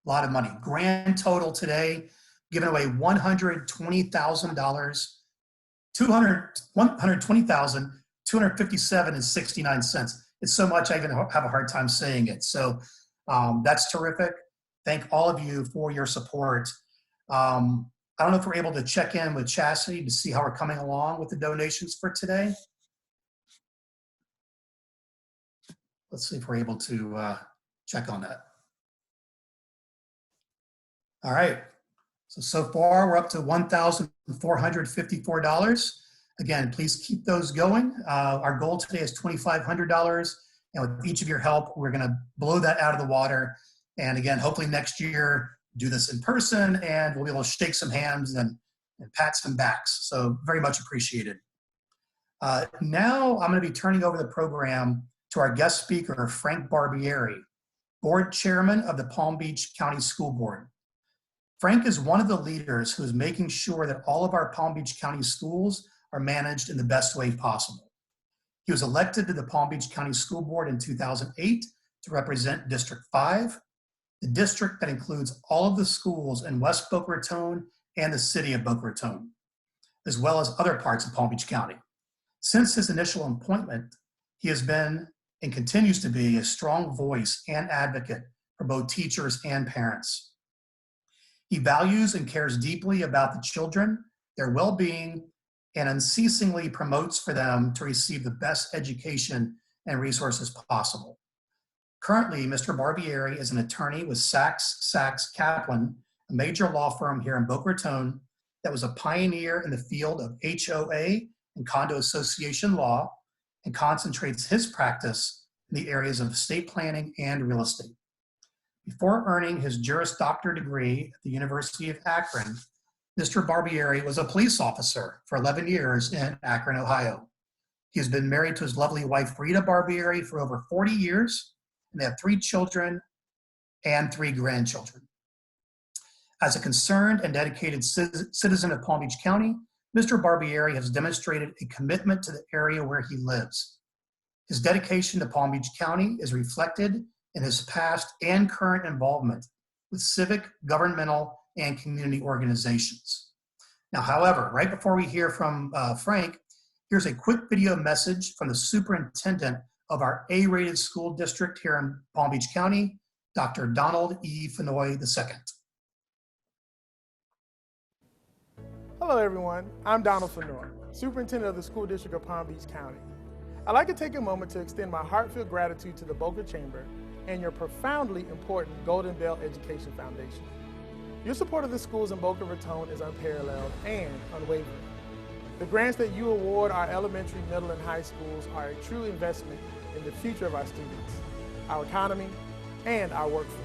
a lot of money. Grand total today, giving away $120,000, $120,257.69. It's so much I even have a hard time saying it. So that's terrific. Thank all of you for your support. I don't know if we're able to check in with Chastity to see how we're coming along with the donations for today. Let's see if we're able to check on that. All right. So far we're up to $1,454. Again, please keep those going. Our goal today is $2,500. And with each of your help, we're going to blow that out of the water. And again, hopefully next year, do this in person and we'll be able to shake some hands and pat some backs. So very much appreciated. Now I'm going to be turning over the program to our guest speaker, Frank Barbieri, Board Chairman of the Palm Beach County School Board. Frank is one of the leaders who is making sure that all of our Palm Beach County schools are managed in the best way possible. He was elected to the Palm Beach County School Board in 2008 to represent District 5, the district that includes all of the schools in West Boca Raton and the city of Boca Raton, as well as other parts of Palm Beach County. Since his initial appointment, he has been and continues to be a strong voice and advocate for both teachers and parents. He values and cares deeply about the children, their well-being, and unceasingly promotes for them to receive the best education and resources possible. Currently, Mr. Barbieri is an attorney with Sachs Kaplan, a major law firm here in Boca Raton that was a pioneer in the field of HOA and condo association law and concentrates his practice in the areas of estate planning and real estate. Before earning his Juris Doctor degree at the University of Akron, Mr. Barbieri was a police officer for 11 years in Akron, Ohio. He has been married to his lovely wife, Rita Barbieri, for over 40 years, and they have 3 children and 3 grandchildren. As a concerned and dedicated citizen of Palm Beach County, Mr. Barbieri has demonstrated a commitment to the area where he lives. His dedication to Palm Beach County is reflected in his past and current involvement with civic, governmental, and community organizations. Now, however, right before we hear from Frank, here's a quick video message from the superintendent of our A-rated school district here in Palm Beach County, Dr. Donald E. Fenoy II. Hello everyone, I'm Donald Fenoy, Superintendent of the School District of Palm Beach County. I'd like to take a moment to extend my heartfelt gratitude to the Boca Chamber and your profoundly important Golden Bell Education Foundation. Your support of the schools in Boca Raton is unparalleled and unwavering. The grants that you award our elementary, middle, and high schools are a true investment in the future of our students, our economy, and our workforce.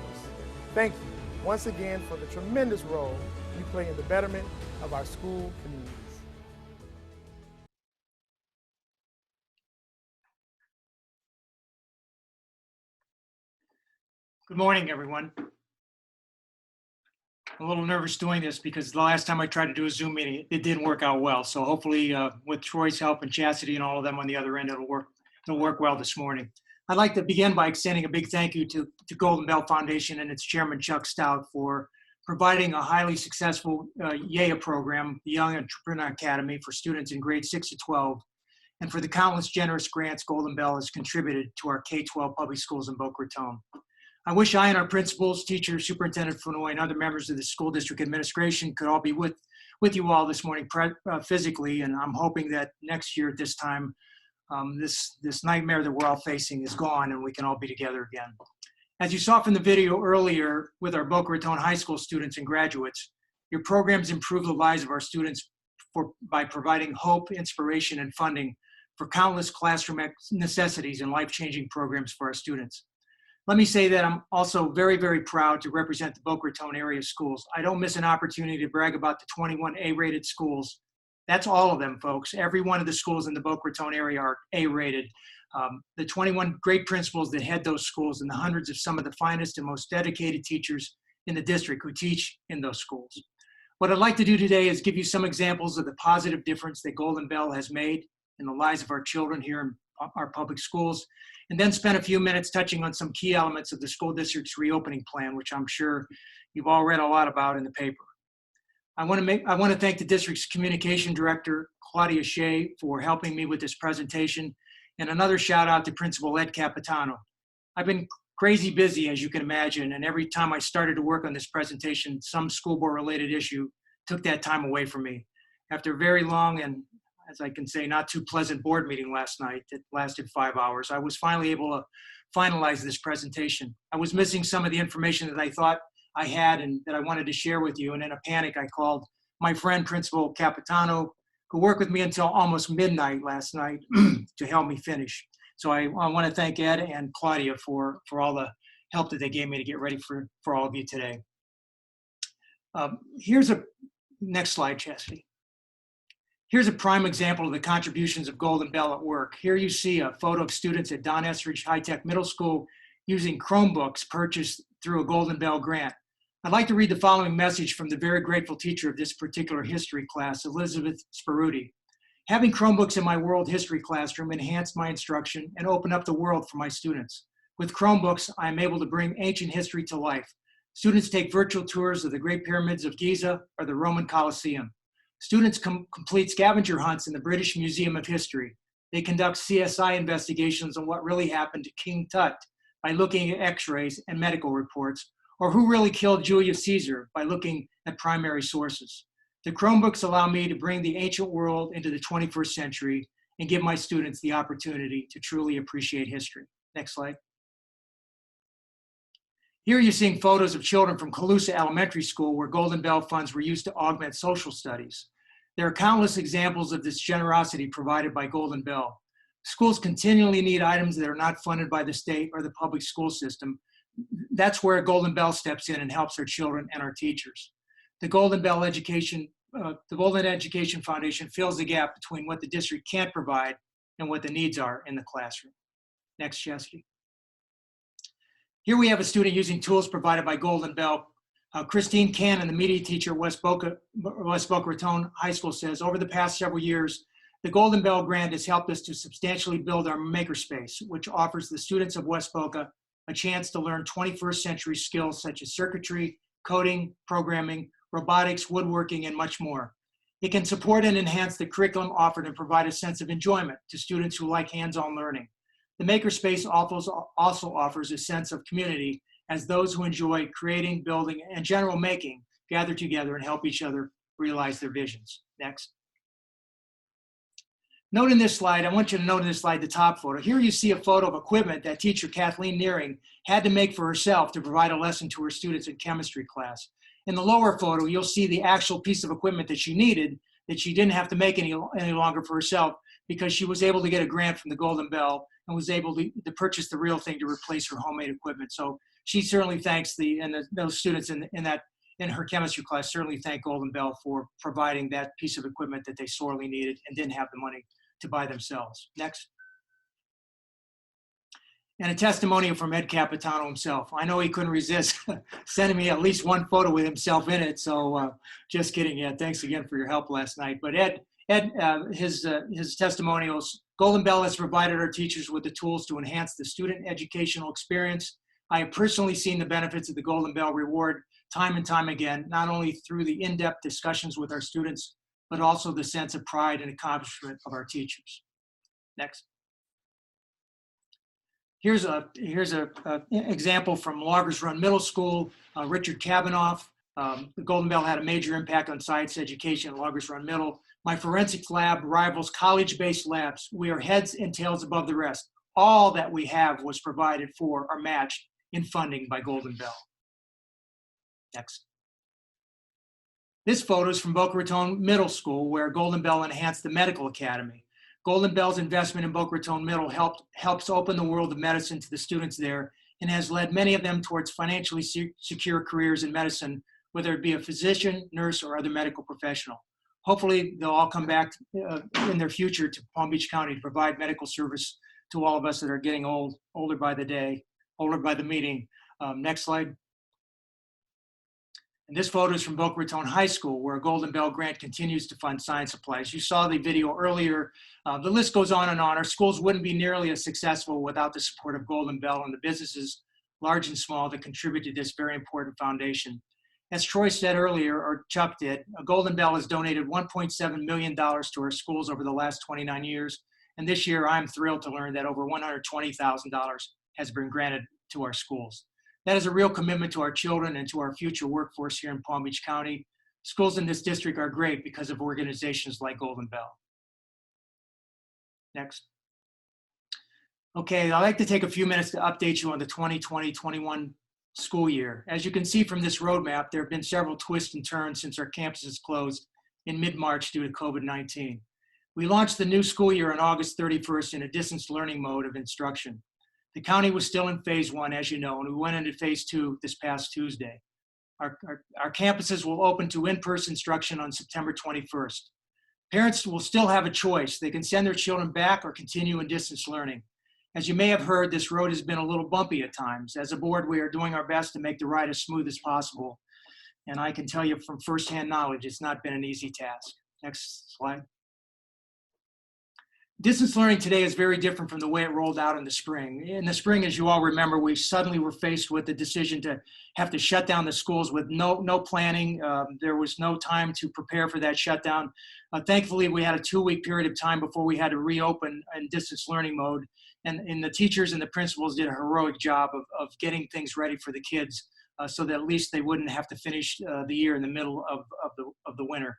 Thank you once again for the tremendous role you play in the betterment of our school communities. Good morning, everyone. I'm a little nervous doing this because the last time I tried to do a Zoom meeting, it didn't work out well. So hopefully with Troy's help and Chastity and all of them on the other end, it'll work well this morning. I'd like to begin by extending a big thank you to Golden Bell Foundation and its chairman, Chuck Stout, for providing a highly successful YEA program, the Young Entrepreneur Academy, for students in grades 6 to 12, and for the countless generous grants Golden Bell has contributed to our K-12 public schools in Boca Raton. I wish I and our principals, teachers, Superintendent Fenoy, and other members of the school district administration could all be with you all this morning physically, and I'm hoping that next year at this time, this nightmare that we're all facing is gone and we can all be together again. As you saw from the video earlier with our Boca Raton High School students and graduates, your programs improve the lives of our students by providing hope, inspiration, and funding for countless classroom necessities and life-changing programs for our students. Let me say that I'm also very, very proud to represent the Boca Raton area schools. I don't miss an opportunity to brag about the 21 A-rated schools That's all of them, folks. Every one of the schools in the Boca Raton area are A-rated. The 21 great principals that head those schools and the hundreds of some of the finest and most dedicated teachers in the district who teach in those schools. What I'd like to do today is give you some examples of the positive difference that Golden Bell has made in the lives of our children here in our public schools, and then spend a few minutes touching on some key elements of the school district's reopening plan, which I'm sure you've all read a lot about in the paper. I want to thank the district's communication director, Claudia Shea, for helping me with this presentation, and another shout out to Principal Ed Capitano. I've been crazy busy, as you can imagine, and every time I started to work on this presentation, some school board related issue took that time away from me. After a very long and, as I can say, not too pleasant board meeting last night that lasted 5 hours, I was finally able to finalize this presentation. I was missing some of the information that I thought I had and that I wanted to share with you, and in a panic, I called my friend, Principal Capitano, who worked with me until almost midnight last night to help me finish. So I want to thank Ed and Claudia for all the help that they gave me to get ready for all of you today. Here's a, next slide, Chastity. Here's a prime example of the contributions of Golden Bell at work. Here you see a photo of students at Don Estridge High-Tech Middle School using Chromebooks purchased through a Golden Bell grant. I'd like to read the following message from the very grateful teacher of this particular history class, Elizabeth Sparuti. Having Chromebooks in my world history classroom enhanced my instruction and opened up the world for my students. With Chromebooks, I am able to bring ancient history to life. Students take virtual tours of the Great Pyramids of Giza or the Roman Colosseum. Students complete scavenger hunts in the British Museum of History. They conduct CSI investigations on what really happened to King Tut by looking at x-rays and medical reports, or who really killed Julius Caesar by looking at primary sources. The Chromebooks allow me to bring the ancient world into the 21st century and give my students the opportunity to truly appreciate history. Next slide. Here you're seeing photos of children from Calusa Elementary School where Golden Bell funds were used to augment social studies. There are countless examples of this generosity provided by Golden Bell. Schools continually need items that are not funded by the state or the public school system. That's where Golden Bell steps in and helps our children and our teachers. The Golden Education Foundation fills the gap between what the district can't provide and what the needs are in the classroom. Next, Chastity. Here we have a student using tools provided by Golden Bell. Christine Cannon, the media teacher at West Boca Raton High School, says, over the past several years, the Golden Bell grant has helped us to substantially build our makerspace, which offers the students of West Boca a chance to learn 21st century skills such as circuitry, coding, programming, robotics, woodworking, and much more. It can support and enhance the curriculum offered and provide a sense of enjoyment to students who like hands-on learning. The makerspace also offers a sense of community as those who enjoy creating, building, and general making gather together and help each other realize their visions. Next. Note in this slide, I want you to note in this slide the top photo. Here you see a photo of equipment that teacher Kathleen Nearing had to make for herself to provide a lesson to her students in chemistry class. In the lower photo, you'll see the actual piece of equipment that she needed, that she didn't have to make any longer for herself because she was able to get a grant from the Golden Bell and was able to purchase the real thing to replace her homemade equipment. So she certainly thanks those students in her chemistry class certainly thank Golden Bell for providing that piece of equipment that they sorely needed and didn't have the money to buy themselves. Next. And a testimonial from Ed Capitano himself. I know he couldn't resist sending me at least one photo with himself in it. So just kidding, Ed. Thanks again for your help last night. But his testimonials, Golden Bell has provided our teachers with the tools to enhance the student educational experience. I have personally seen the benefits of the Golden Bell reward time and time again, not only through the in-depth discussions with our students, but also the sense of pride and accomplishment of our teachers. Next. Here's a example from Loggers Run Middle School, Richard Kavanaugh. The Golden Bell had a major impact on science education at Loggers Run Middle. My forensics lab rivals college-based labs. We are heads and tails above the rest. All that we have was provided for or matched in funding by Golden Bell. Next. This photo is from Boca Raton Middle School, where Golden Bell enhanced the medical academy. Golden Bell's investment in Boca Raton Middle helps open the world of medicine to the students there and has led many of them towards financially secure careers in medicine, whether it be a physician, nurse, or other medical professional. Hopefully, they'll all come back in their future to Palm Beach County to provide medical service to all of us that are getting older by the day, older by the meeting. Next slide. And this photo is from Boca Raton High School, where a Golden Bell grant continues to fund science supplies. You saw the video earlier. The list goes on and on. Our schools wouldn't be nearly as successful without the support of Golden Bell and the businesses, large and small, that contribute to this very important foundation. As Troy said earlier, or Chuck did, Golden Bell has donated $1.7 million to our schools over the last 29 years. And this year, I'm thrilled to learn that over $120,000 has been granted to our schools. That is a real commitment to our children and to our future workforce here in Palm Beach County. Schools in this district are great because of organizations like Golden Bell. Next. Okay, I'd like to take a few minutes to update you on the 2020-21 school year. As you can see from this roadmap, there have been several twists and turns since our campuses closed in mid-March due to COVID-19. We launched the new school year on August 31st in a distance learning mode of instruction. The county was still in phase 1, as you know, and we went into phase 2 this past Tuesday. Our campuses will open to in-person instruction on September 21st. Parents will still have a choice. They can send their children back or continue in distance learning. As you may have heard, this road has been a little bumpy at times. As a board, we are doing our best to make the ride as smooth as possible. And I can tell you from firsthand knowledge, it's not been an easy task. Next slide. Distance learning today is very different from the way it rolled out in the spring. In the spring, as you all remember, we suddenly were faced with the decision to have to shut down the schools with no planning. There was no time to prepare for that shutdown. Thankfully, we had a 2-week period of time before we had to reopen in distance learning mode. And the teachers and the principals did a heroic job of getting things ready for the kids so that at least they wouldn't have to finish the year in the middle of the winter.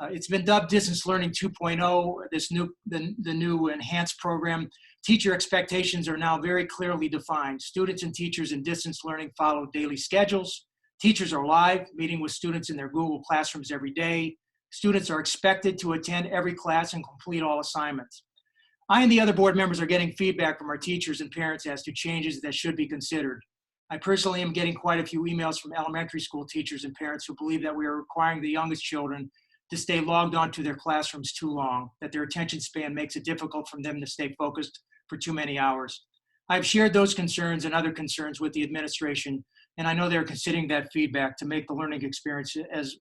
It's been dubbed Distance Learning 2.0, the new enhanced program. Teacher expectations are now very clearly defined. Students and teachers in distance learning follow daily schedules. Teachers are live, meeting with students in their Google Classrooms every day. Students are expected to attend every class and complete all assignments. I and the other board members are getting feedback from our teachers and parents as to changes that should be considered. I personally am getting quite a few emails from elementary school teachers and parents who believe that we are requiring the youngest children to stay logged onto their classrooms too long, that their attention span makes it difficult for them to stay focused for too many hours. I've shared those concerns and other concerns with the administration, and I know they're considering that feedback to make the learning experience as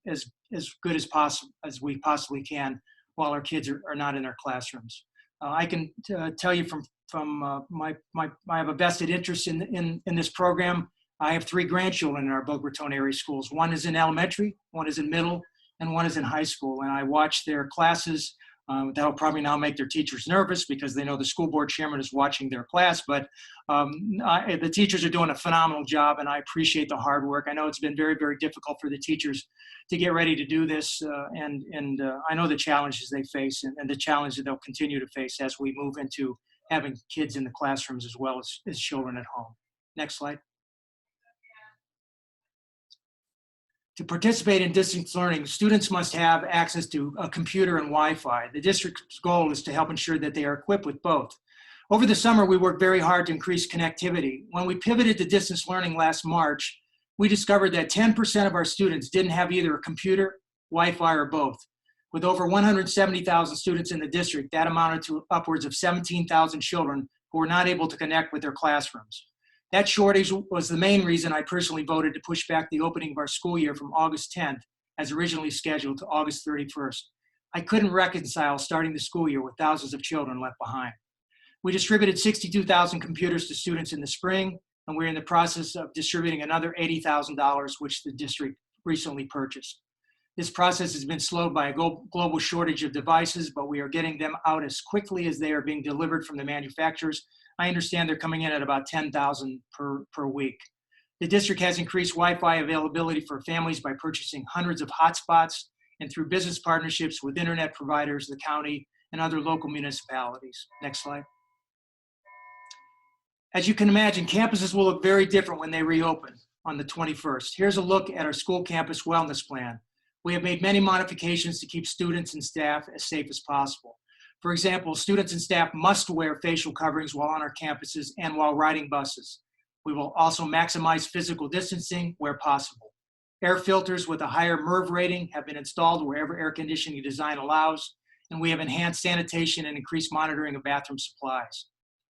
good as possible as we possibly can while our kids are not in their classrooms. I can tell you I have a vested interest in this program. I have 3 grandchildren in our Boca Raton area schools. One is in elementary, one is in middle, and one is in high school. And I watch their classes. That'll probably now make their teachers nervous because they know the school board chairman is watching their class, but the teachers are doing a phenomenal job, and I appreciate the hard work. I know it's been very, very difficult for the teachers to get ready to do this, and I know the challenges they face and the challenges they'll continue to face as we move into having kids in the classrooms as well as children at home. Next slide. To participate in distance learning, students must have access to a computer and Wi-Fi. The district's goal is to help ensure that they are equipped with both. Over the summer, we worked very hard to increase connectivity. When we pivoted to distance learning last March, we discovered that 10% of our students didn't have either a computer, Wi-Fi, or both. With over 170,000 students in the district, that amounted to upwards of 17,000 children who were not able to connect with their classrooms. That shortage was the main reason I personally voted to push back the opening of our school year from August 10th, as originally scheduled, to August 31st. I couldn't reconcile starting the school year with thousands of children left behind. We distributed 62,000 computers to students in the spring, and we're in the process of distributing another $80,000, which the district recently purchased. This process has been slowed by a global shortage of devices, but we are getting them out as quickly as they are being delivered from the manufacturers. I understand they're coming in at about 10,000 per week. The district has increased Wi-Fi availability for families by purchasing hundreds of hotspots and through business partnerships with internet providers, the county, and other local municipalities. Next slide. As you can imagine, campuses will look very different when they reopen on the 21st. Here's a look at our school campus wellness plan. We have made many modifications to keep students and staff as safe as possible. For example, students and staff must wear facial coverings while on our campuses and while riding buses. We will also maximize physical distancing where possible. Air filters with a higher MERV rating have been installed wherever air conditioning design allows, and we have enhanced sanitation and increased monitoring of bathroom supplies.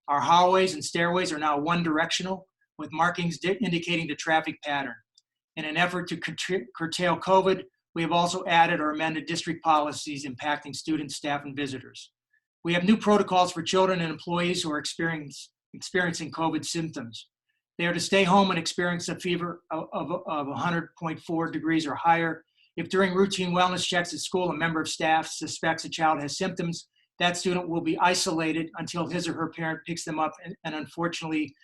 Our hallways and stairways are now one directional with markings indicating the traffic pattern. In an effort to curtail COVID, we have also added or amended district policies impacting students, staff, and visitors. We have new protocols for children and employees who are experiencing COVID symptoms. They are to stay home and experience a fever of 100.4 degrees or higher. If during routine wellness checks at school, a member of staff suspects a child has symptoms, that student will be isolated until his or her parent picks them up. And unfortunately,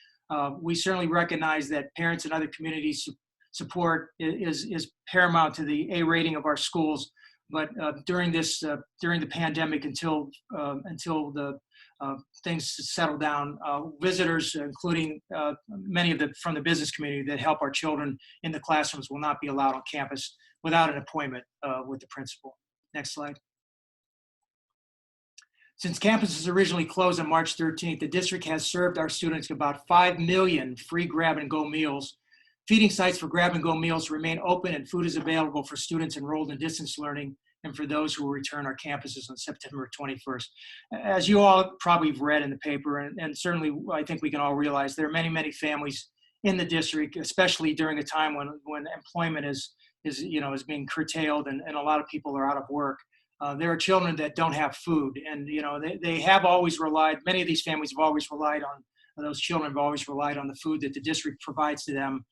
we certainly recognize that parents and other communities support is paramount to the A rating of our schools. But during the pandemic, until the things settle down, visitors, including many from the business community that help our children in the classrooms, will not be allowed on campus without an appointment with the principal. Next slide. Since campuses originally closed on March 13th, the district has served our students about 5 million free grab-and-go meals. Feeding sites for grab-and-go meals remain open, and food is available for students enrolled in distance learning and for those who will return our campuses on September 21st. As you all probably have read in the paper, and certainly I think we can all realize, there are many, many families in the district, especially during a time when employment is being curtailed and a lot of people are out of work. There are children that don't have food, and they have always relied, many of these families have always relied on, those children have always relied on the food that the district provides to them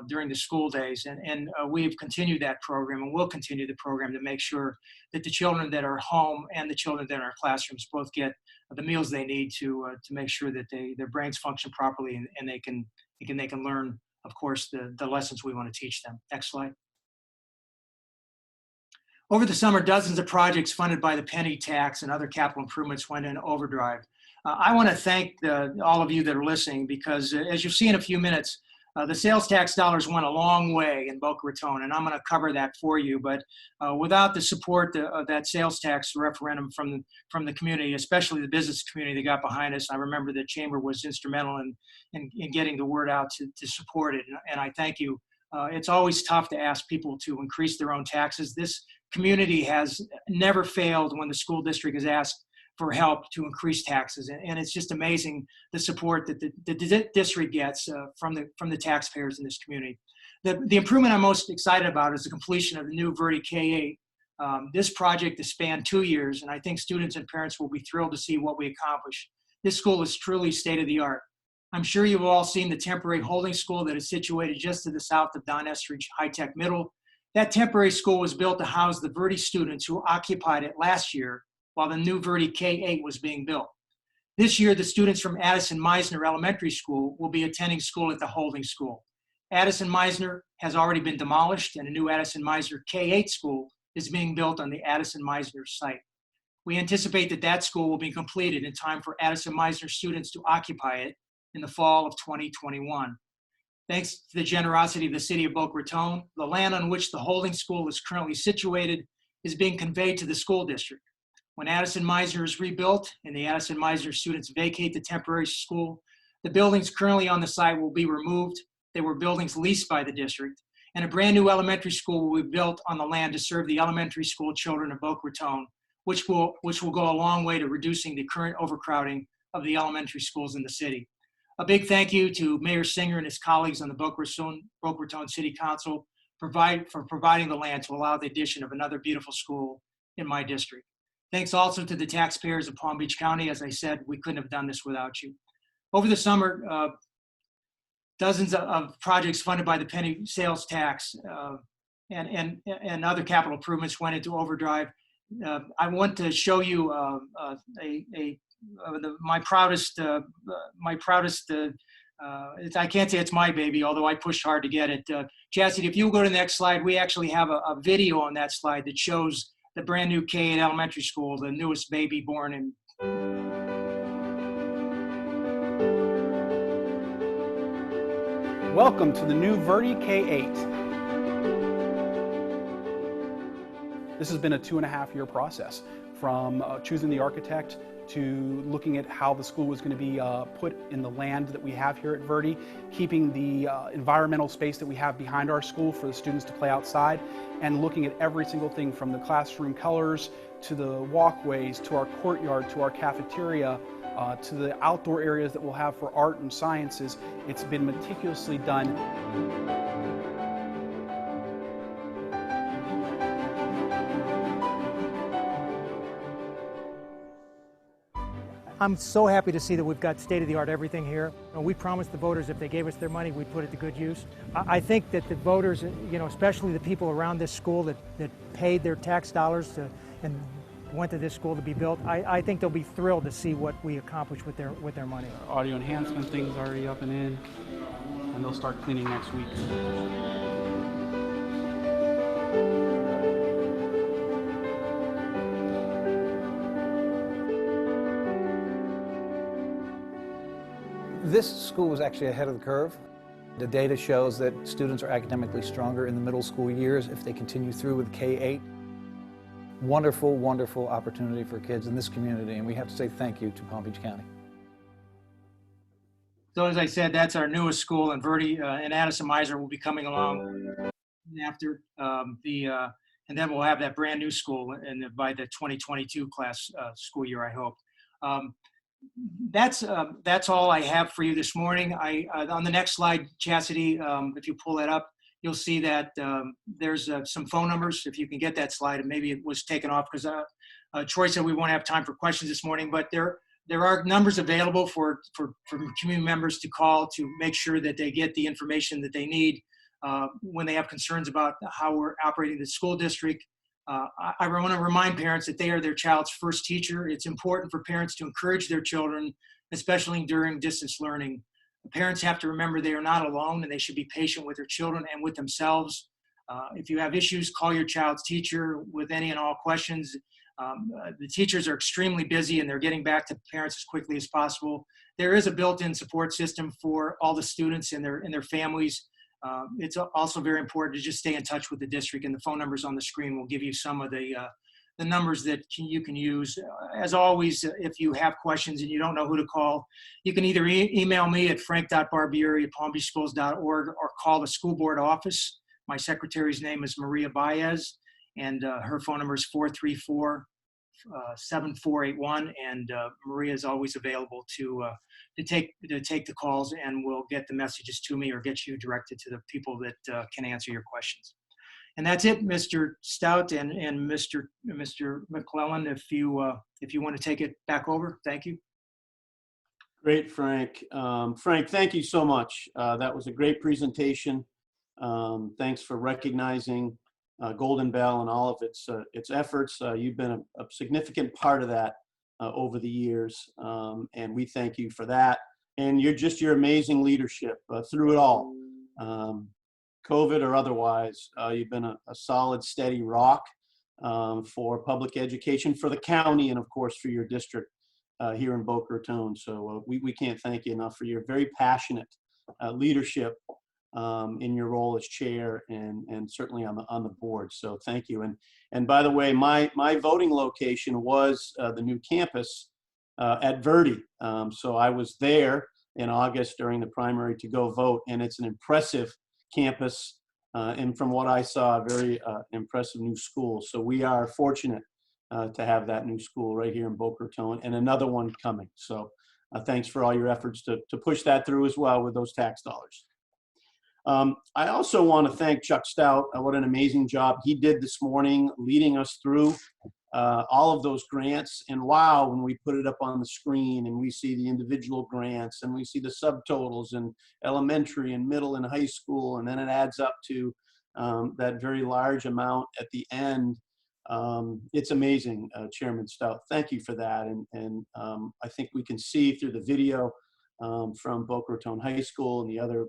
during the school days. And we've continued that program, and will continue the program to make sure that the children that are home and the children that are in our classrooms both get the meals they need to make sure that their brains function properly and they can learn, of course, the lessons we want to teach them. Next slide. Over the summer, dozens of projects funded by the penny tax and other capital improvements went in overdrive. I want to thank all of you that are listening, because as you'll see in a few minutes, the sales tax dollars went a long way in Boca Raton, and I'm going to cover that for you. But without the support of that sales tax referendum from the community, especially the business community that got behind us, I remember the Chamber was instrumental in getting the word out to support it, and I thank you. It's always tough to ask people to increase their own taxes. This community has never failed when the school district has asked for help to increase taxes, and it's just amazing the support that the district gets from the taxpayers in this community. The improvement I'm most excited about is the completion of the new Verde K-8. This project has spanned 2 years, and I think students and parents will be thrilled to see what we accomplish. This school is truly state-of-the-art. I'm sure you've all seen the temporary holding school that is situated just to the south of Don Estridge High-Tech Middle. That temporary school was built to house the Verde students who occupied it last year while the new Verde K-8 was being built. This year, the students from Addison Meisner Elementary School will be attending school at the holding school. Addison Meisner has already been demolished, and a new Addison Meisner K-8 school is being built on the Addison Meisner site. We anticipate that school will be completed in time for Addison Meisner students to occupy it in the fall of 2021. Thanks to the generosity of the city of Boca Raton, the land on which the holding school is currently situated is being conveyed to the school district. When Addison Meisner is rebuilt and the Addison Meisner students vacate the temporary school, the buildings currently on the site will be removed. They were buildings leased by the district, and a brand new elementary school will be built on the land to serve the elementary school children of Boca Raton, which will go a long way to reducing the current overcrowding of the elementary schools in the city. A big thank you to Mayor Singer and his colleagues on the Boca Raton City Council for providing the land to allow the addition of another beautiful school in my district. Thanks also to the taxpayers of Palm Beach County. As I said, we couldn't have done this without you. Over the summer, dozens of projects funded by the penny sales tax and other capital improvements went into overdrive. I want to show you my proudest, I can't say it's my baby, although I pushed hard to get it. Chastity, if you'll go to the next slide, we actually have a video on that slide that shows the brand new K-8 elementary school, the newest baby born in. Welcome to the new Verde K-8. This has been a 2.5-year process from choosing the architect to looking at how the school was going to be put in the land that we have here at Verde, keeping the environmental space that we have behind our school for the students to play outside, and looking at every single thing from the classroom colors to the walkways to our courtyard to our cafeteria to the outdoor areas that we'll have for art and sciences. It's been meticulously done. I'm so happy to see that we've got state-of-the-art everything here. We promised the voters if they gave us their money, we'd put it to good use. I think that the voters, especially the people around this school that paid their tax dollars and went to this school to be built, I think they'll be thrilled to see what we accomplished with their money. Audio enhancement thing's already up and in, and they'll start cleaning next week. This school was actually ahead of the curve. The data shows that students are academically stronger in the middle school years if they continue through with K-8. Wonderful, wonderful opportunity for kids in this community, and we have to say thank you to Palm Beach County. So as I said, that's our newest school, and Verde and Addison Meiser will be coming along after and then we'll have that brand new school by the 2022 class school year, I hope. That's all I have for you this morning. On the next slide, Chastity, if you pull that up, you'll see that there's some phone numbers. If you can get that slide, and maybe it was taken off because Troy said we won't have time for questions this morning, but there are numbers available for community members to call to make sure that they get the information that they need when they have concerns about how we're operating the school district. I want to remind parents that they are their child's first teacher. It's important for parents to encourage their children, especially during distance learning. Parents have to remember they are not alone, and they should be patient with their children and with themselves. If you have issues, call your child's teacher with any and all questions. The teachers are extremely busy, and they're getting back to parents as quickly as possible. There is a built-in support system for all the students and their families. It's also very important to just stay in touch with the district, and the phone numbers on the screen will give you some of the numbers that you can use. As always, if you have questions and you don't know who to call, you can either email me at frank.barbieri@palmbeachschools.org or call the school board office. My secretary's name is Maria Baez, and her phone number is 434-7481, and Maria is always available to take the calls, and will get the messages to me or get you directed to the people that can answer your questions. And that's it, Mr. Stout and Mr. McClellan. If you want to take it back over, thank you. Great, Frank. Frank, thank you so much. That was a great presentation. Thanks for recognizing Golden Bell and all of its efforts. You've been a significant part of that over the years, and we thank you for that. And your amazing leadership through it all. COVID or otherwise, you've been a solid, steady rock for public education, for the county, and of course for your district here in Boca Raton. So we can't thank you enough for your very passionate leadership in your role as chair and certainly on the board. So thank you. And by the way, my voting location was the new campus at Verde. So I was there in August during the primary to go vote, and it's an impressive campus, and from what I saw, a very impressive new school. So we are fortunate to have that new school right here in Boca Raton, and another one coming. So thanks for all your efforts to push that through as well with those tax dollars. I also want to thank Chuck Stout. What an amazing job he did this morning, leading us through all of those grants. And wow, when we put it up on the screen and we see the individual grants and we see the subtotals in elementary and middle and high school, and then it adds up to that very large amount at the end. It's amazing, Chairman Stout. Thank you for that. And I think we can see through the video from Boca Raton High School and the other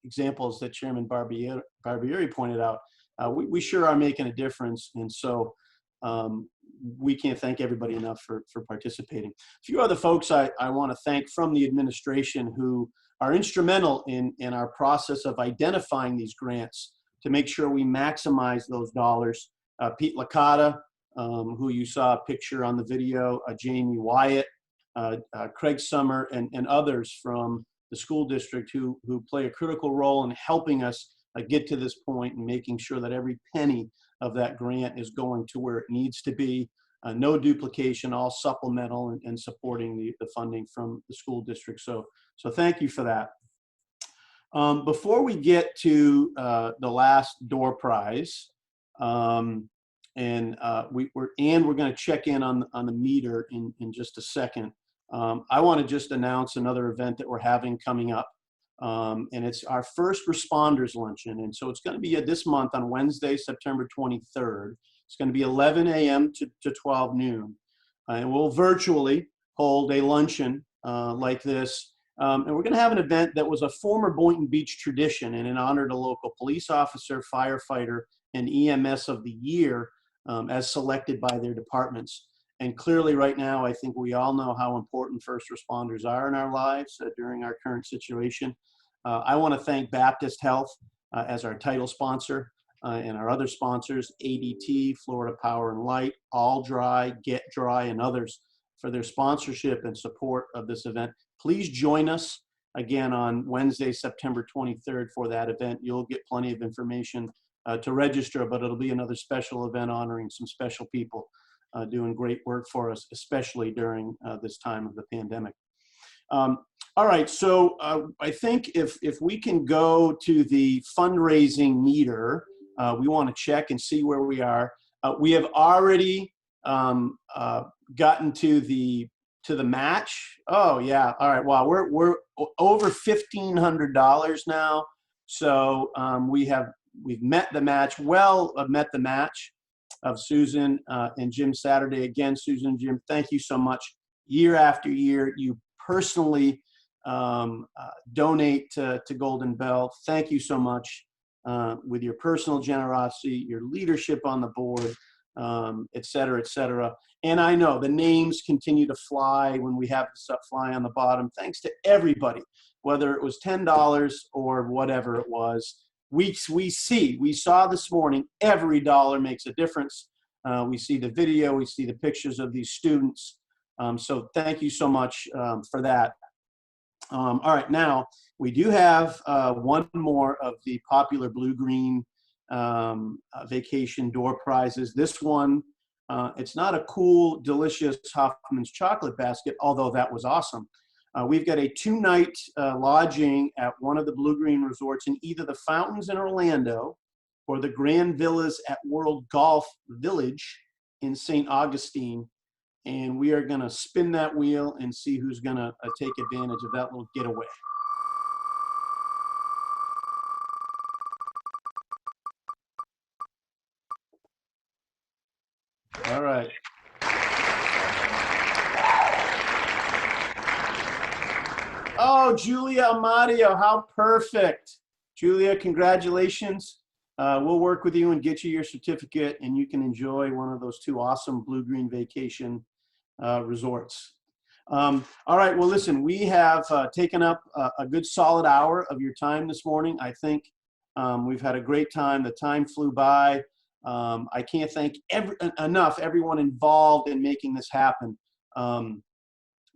examples that Chairman Barbieri pointed out, we sure are making a difference. And so we can't thank everybody enough for participating. A few other folks I want to thank from the administration who are instrumental in our process of identifying these grants to make sure we maximize those dollars. Pete Licata, who you saw a picture on the video, Jamie Wyatt, Craig Summer, and others from the school district who play a critical role in helping us get to this point and making sure that every penny of that grant is going to where it needs to be. No duplication, all supplemental and supporting the funding from the school district. So thank you for that. Before we get to the last door prize, we're going to check in on the meter in just a second. I want to just announce another event that we're having coming up, and it's our first responders luncheon. And so it's going to be this month on Wednesday, September 23rd. It's going to be 11 a.m. to 12 noon, and we'll virtually hold a luncheon like this. And we're going to have an event that was a former Boynton Beach tradition and in honor to local police officer, firefighter, and EMS of the year as selected by their departments. And clearly right now, I think we all know how important first responders are in our lives during our current situation. I want to thank Baptist Health as our title sponsor and our other sponsors, ADT, Florida Power and Light, All Dry, Get Dry, and others for their sponsorship and support of this event. Please join us again on Wednesday, September 23rd for that event. You'll get plenty of information to register, but it'll be another special event honoring some special people doing great work for us, especially during this time of the pandemic. All right, so I think if we can go to the fundraising meter, we want to check and see where we are. We have already gotten to the match. Oh yeah, all right. Wow, we're over $1,500 now. So we've met the match. Met the match of Susan and Jim Saturday. Again, Susan and Jim, thank you so much. Year after year, you personally donate to Golden Bell. Thank you so much with your personal generosity, your leadership on the board, et cetera, et cetera. And I know the names continue to fly when we have the stuff fly on the bottom. Thanks to everybody, whether it was $10 or whatever it was. We saw this morning, every dollar makes a difference. We see the video, we see the pictures of these students. So thank you so much for that. All right, now we do have one more of the popular blue-green vacation door prizes. This one, it's not a cool, delicious Hoffman's chocolate basket, although that was awesome. We've got a 2-night lodging at one of the blue-green resorts in either the Fountains in Orlando or the Grand Villas at World Golf Village in St. Augustine. And we are going to spin that wheel and see who's going to take advantage of that little getaway. All right. Oh, Julia Amadio, how perfect. Julia, congratulations. We'll work with you and get you your certificate, and you can enjoy one of those 2 awesome blue-green vacation resorts. All right, well, listen, we have taken up a good solid hour of your time this morning. I think we've had a great time. The time flew by. I can't thank enough everyone involved in making this happen.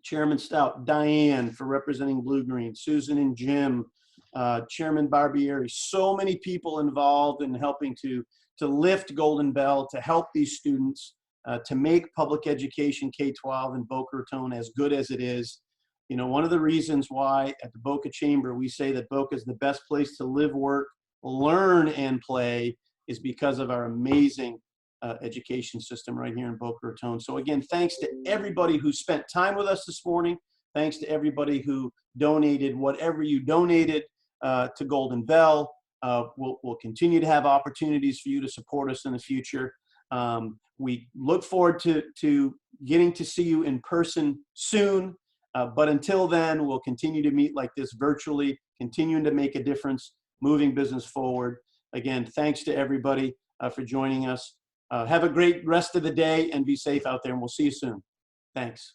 Chairman Stout, Diane for representing Blue Green, Susan and Jim, Chairman Barbieri, so many people involved in helping to lift Golden Bell, to help these students, to make public education K-12 in Boca Raton as good as it is. You know, one of the reasons why at the Boca Chamber we say that Boca is the best place to live, work, learn, and play is because of our amazing education system right here in Boca Raton. So again, thanks to everybody who spent time with us this morning. Thanks to everybody who donated whatever you donated to Golden Bell. We'll continue to have opportunities for you to support us in the future. We look forward to getting to see you in person soon. But until then, we'll continue to meet like this virtually, continuing to make a difference, moving business forward. Again, thanks to everybody for joining us. Have a great rest of the day and be safe out there, and we'll see you soon. Thanks.